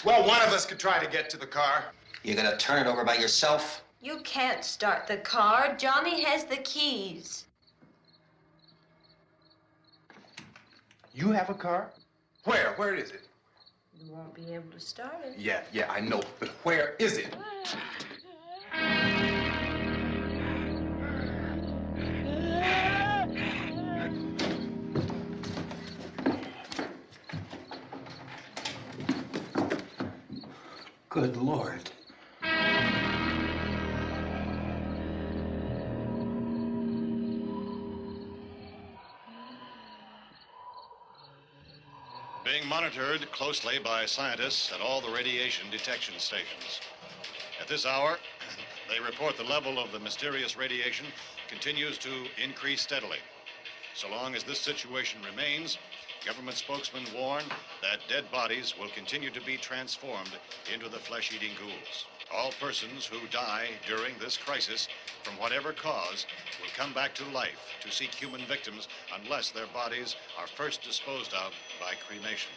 Well, one of us could try to get to the car. You gonna turn it over by yourself? You can't start the car. Johnny has the keys. You have a car? Where? Where is it? You won't be able to start it. Yeah, I know. But where is it? Good Lord. Being monitored closely by scientists at all the radiation detection stations. At this hour, they report the level of the mysterious radiation continues to increase steadily. So long as this situation remains, government spokesmen warn that dead bodies will continue to be transformed into the flesh-eating ghouls. All persons who die during this crisis, from whatever cause, will come back to life to seek human victims unless their bodies are first disposed of by cremation.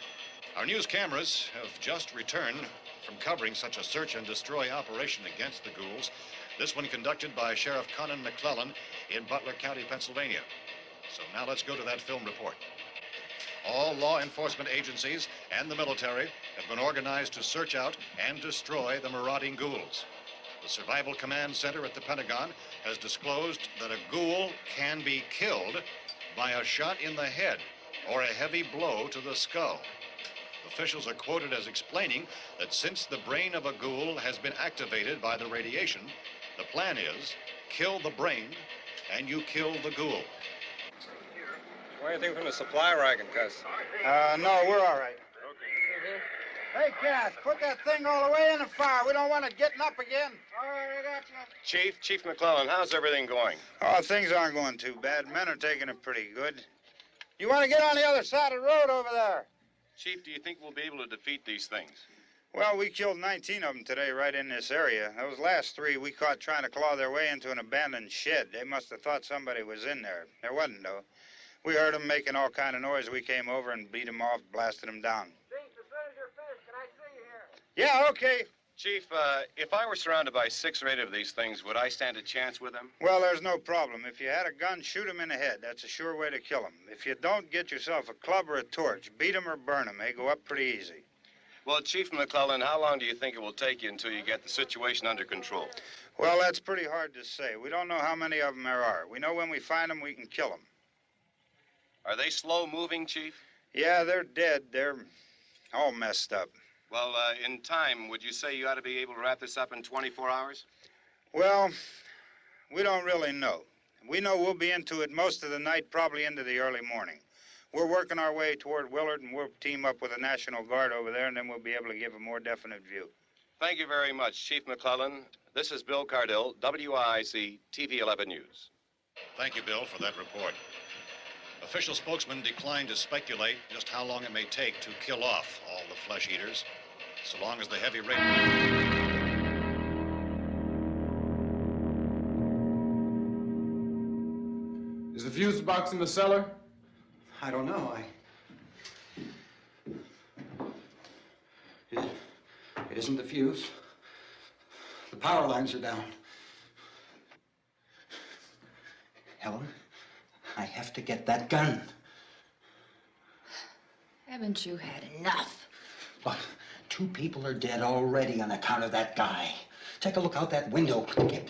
Our news cameras have just returned from covering such a search and destroy operation against the ghouls, this one conducted by Sheriff Conan McClellan in Butler County, Pennsylvania. So now let's go to that film report. All law enforcement agencies and the military have been organized to search out and destroy the marauding ghouls. The Survival Command Center at the Pentagon has disclosed that a ghoul can be killed by a shot in the head or a heavy blow to the skull. Officials are quoted as explaining that since the brain of a ghoul has been activated by the radiation, the plan is kill the brain and you kill the ghoul. Want anything from the supply wagon, Cuss? No, we're all right. Hey, Cass, put that thing all the way in the fire. We don't want it getting up again. All right, I got you. Chief McClellan, how's everything going? Oh, things aren't going too bad. Men are taking it pretty good. You want to get on the other side of the road over there? Chief, do you think we'll be able to defeat these things? Well, we killed 19 of them today right in this area. Those last 3 we caught trying to claw their way into an abandoned shed. They must have thought somebody was in there. There wasn't, though. We heard them making all kind of noise. We came over and beat them off, blasted them down. Chief, as soon as you're finished, can I see you here? Yeah, okay. Chief, if I were surrounded by 6 or 8 of these things, would I stand a chance with them? Well, there's no problem. If you had a gun, shoot them in the head. That's a sure way to kill them. If you don't, get yourself a club or a torch. Beat them or burn them. They go up pretty easy. Well, Chief McClellan, how long do you think it will take you until you get the situation under control? Well, that's pretty hard to say. We don't know how many of them there are. We know when we find them, we can kill them. Are they slow-moving, Chief? Yeah, they're dead. They're all messed up. Well, in time, would you say you ought to be able to wrap this up in 24 hours? Well, we don't really know. We know we'll be into it most of the night, probably into the early morning. We're working our way toward Willard, and we'll team up with the National Guard over there, and then we'll be able to give a more definite view. Thank you very much, Chief McClellan. This is Bill Cardill, WIC TV 11 News. Thank you, Bill, for that report. Official spokesman declined to speculate just how long it may take to kill off all the flesh eaters, so long as the heavy rain... Is the fuse box in the cellar? I don't know. It isn't the fuse. The power lines are down. Helen, I have to get that gun. Haven't you had enough? Look, 2 people are dead already on account of that guy. Take a look out that window. Get...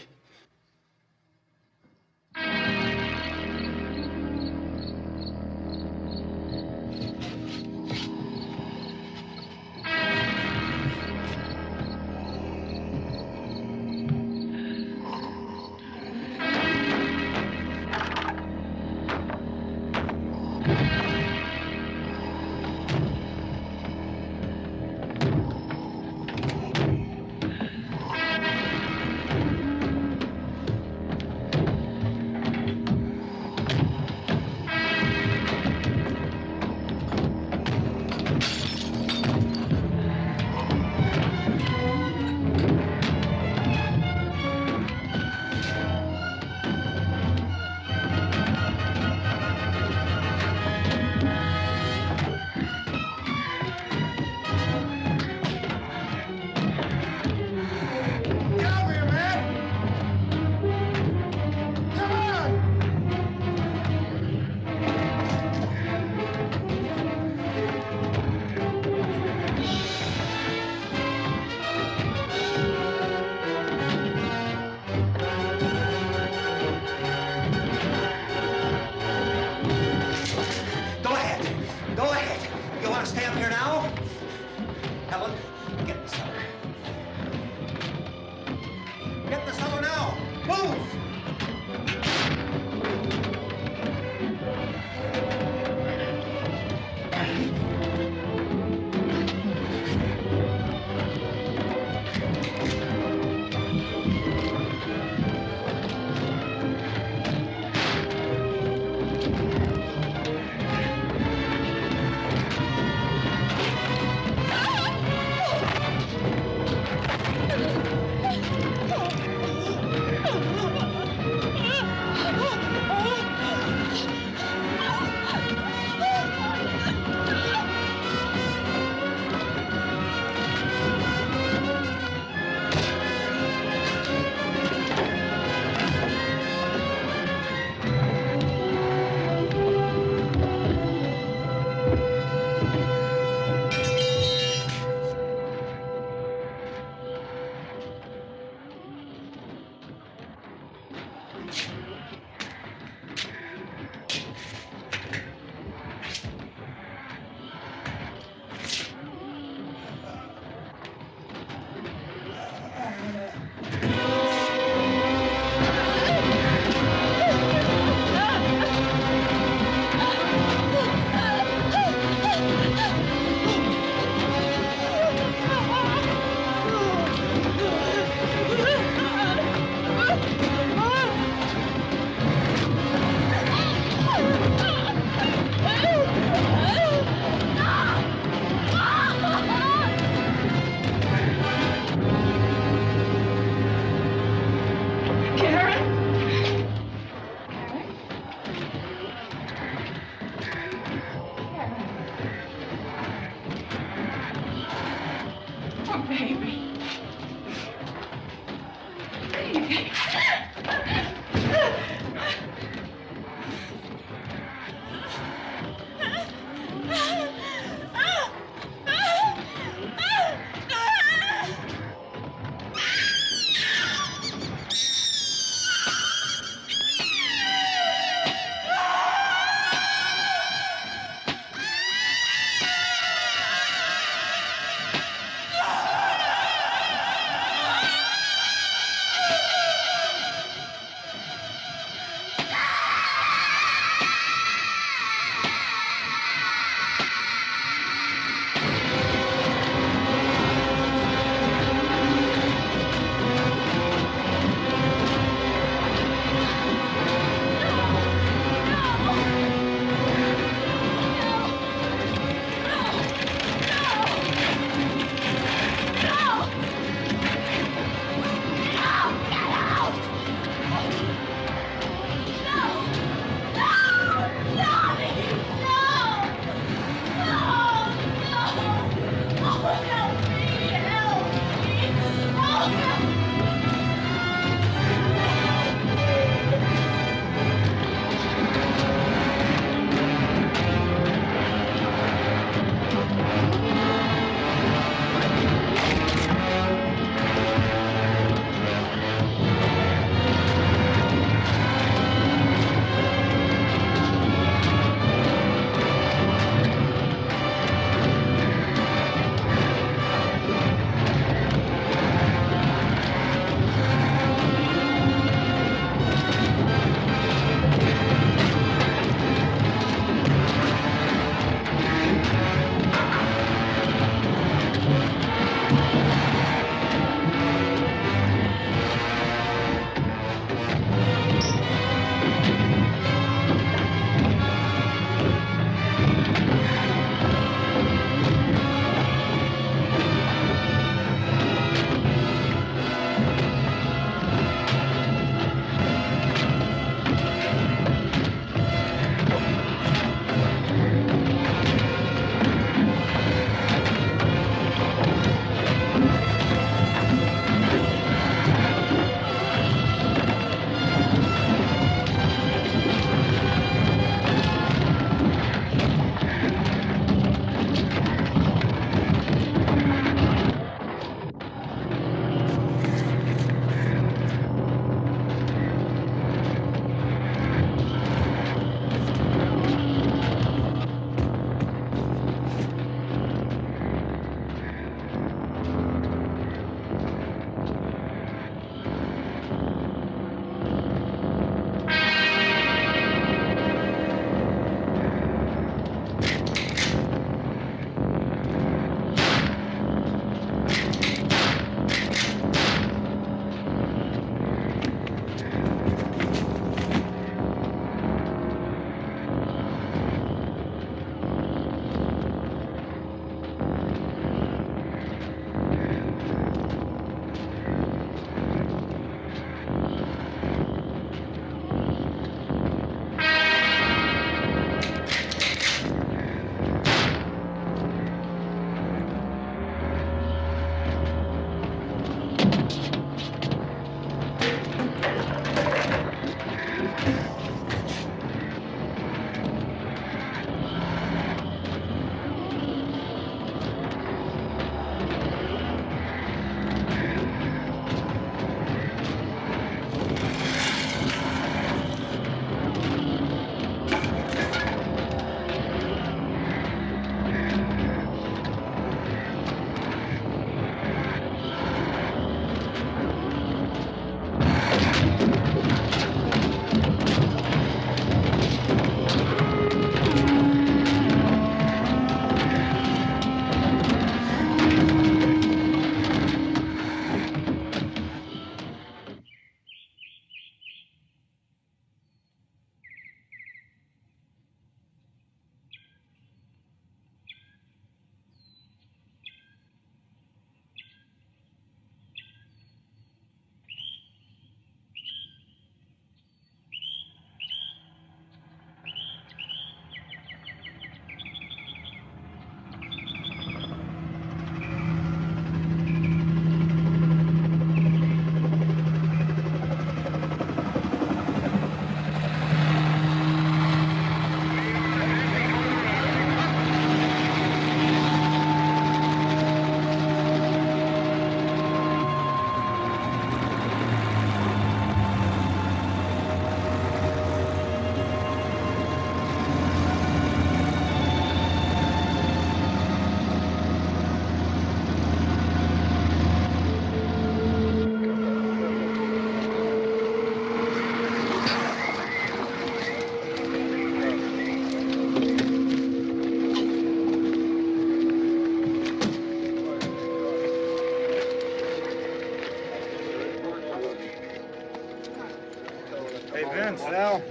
Well,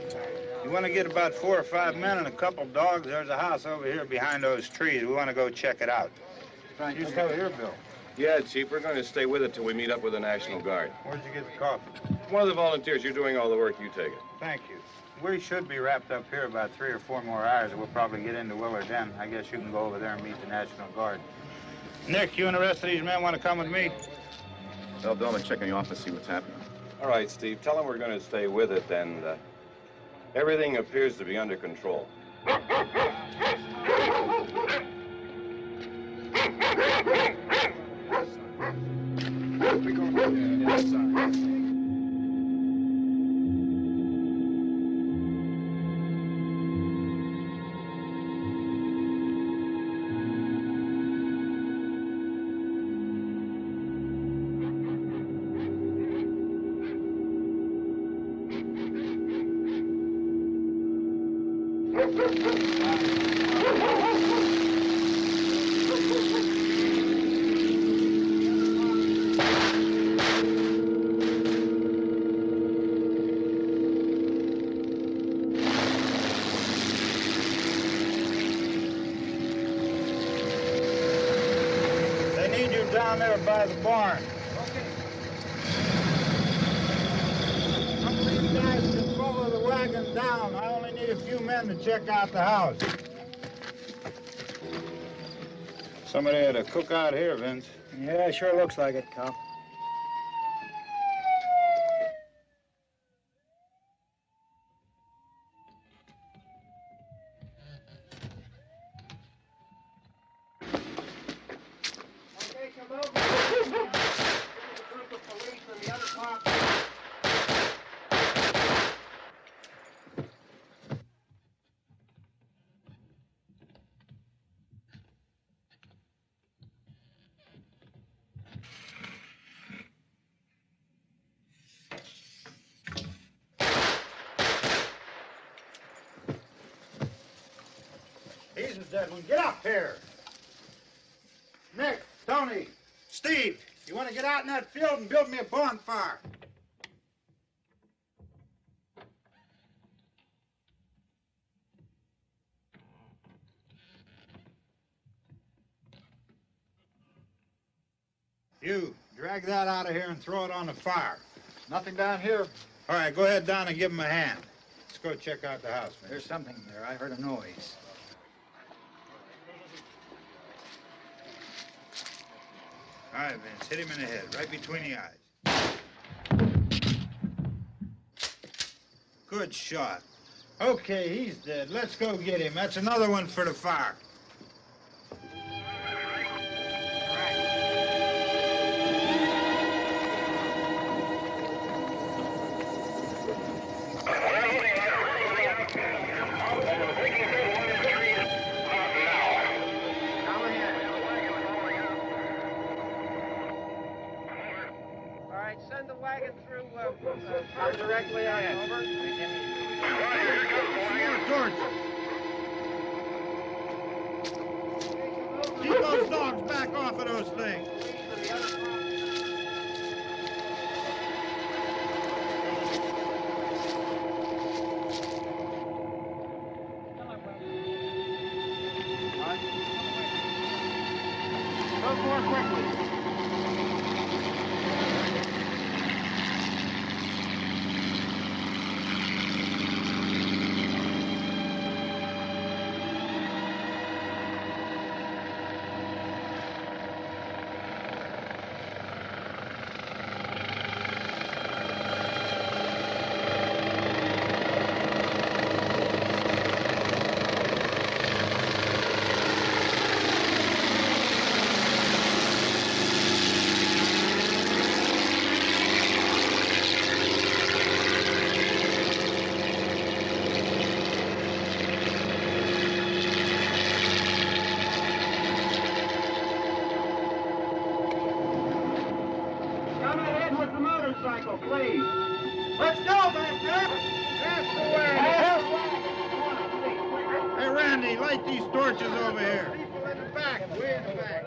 you want to get about 4 or 5 men and a couple dogs, there's a house over here behind those trees. We want to go check it out. You still here, Bill? Yeah, Chief, we're going to stay with it till we meet up with the National Guard. Where'd you get the coffee? One of the volunteers, you're doing all the work, you take it. Thank you. We should be wrapped up here about 3 or 4 more hours. We'll probably get into Willard then. I guess you can go over there and meet the National Guard. Nick, you and the rest of these men want to come with me? Tell Bill to check in the office, see what's happening. All right, Steve, tell him we're going to stay with it, and everything appears to be under control. They need you down there by the barn. Some of these guys can follow the wagon down. I only need a few men to check out the house. Somebody had a cookout here, Vince. Yeah, sure looks like it, Cal. He's a dead one. Get up here. Nick, Tony, Steve, you want to get out in that field and build me a bonfire? You, drag that out of here and throw it on the fire. Nothing down here. All right, go ahead down and give him a hand. Let's go check out the house, man. There's something there. I heard a noise. All right, Vince, hit him in the head, right between the eyes. Good shot. Okay, he's dead. Let's go get him. That's another one for the fire. Send the wagon through directly out. Over. Keep those dogs back off of those things. Go more quickly. Please. Let's go back there. That's the way. Hey, Randy, light these torches over here. People in the back, way in the back.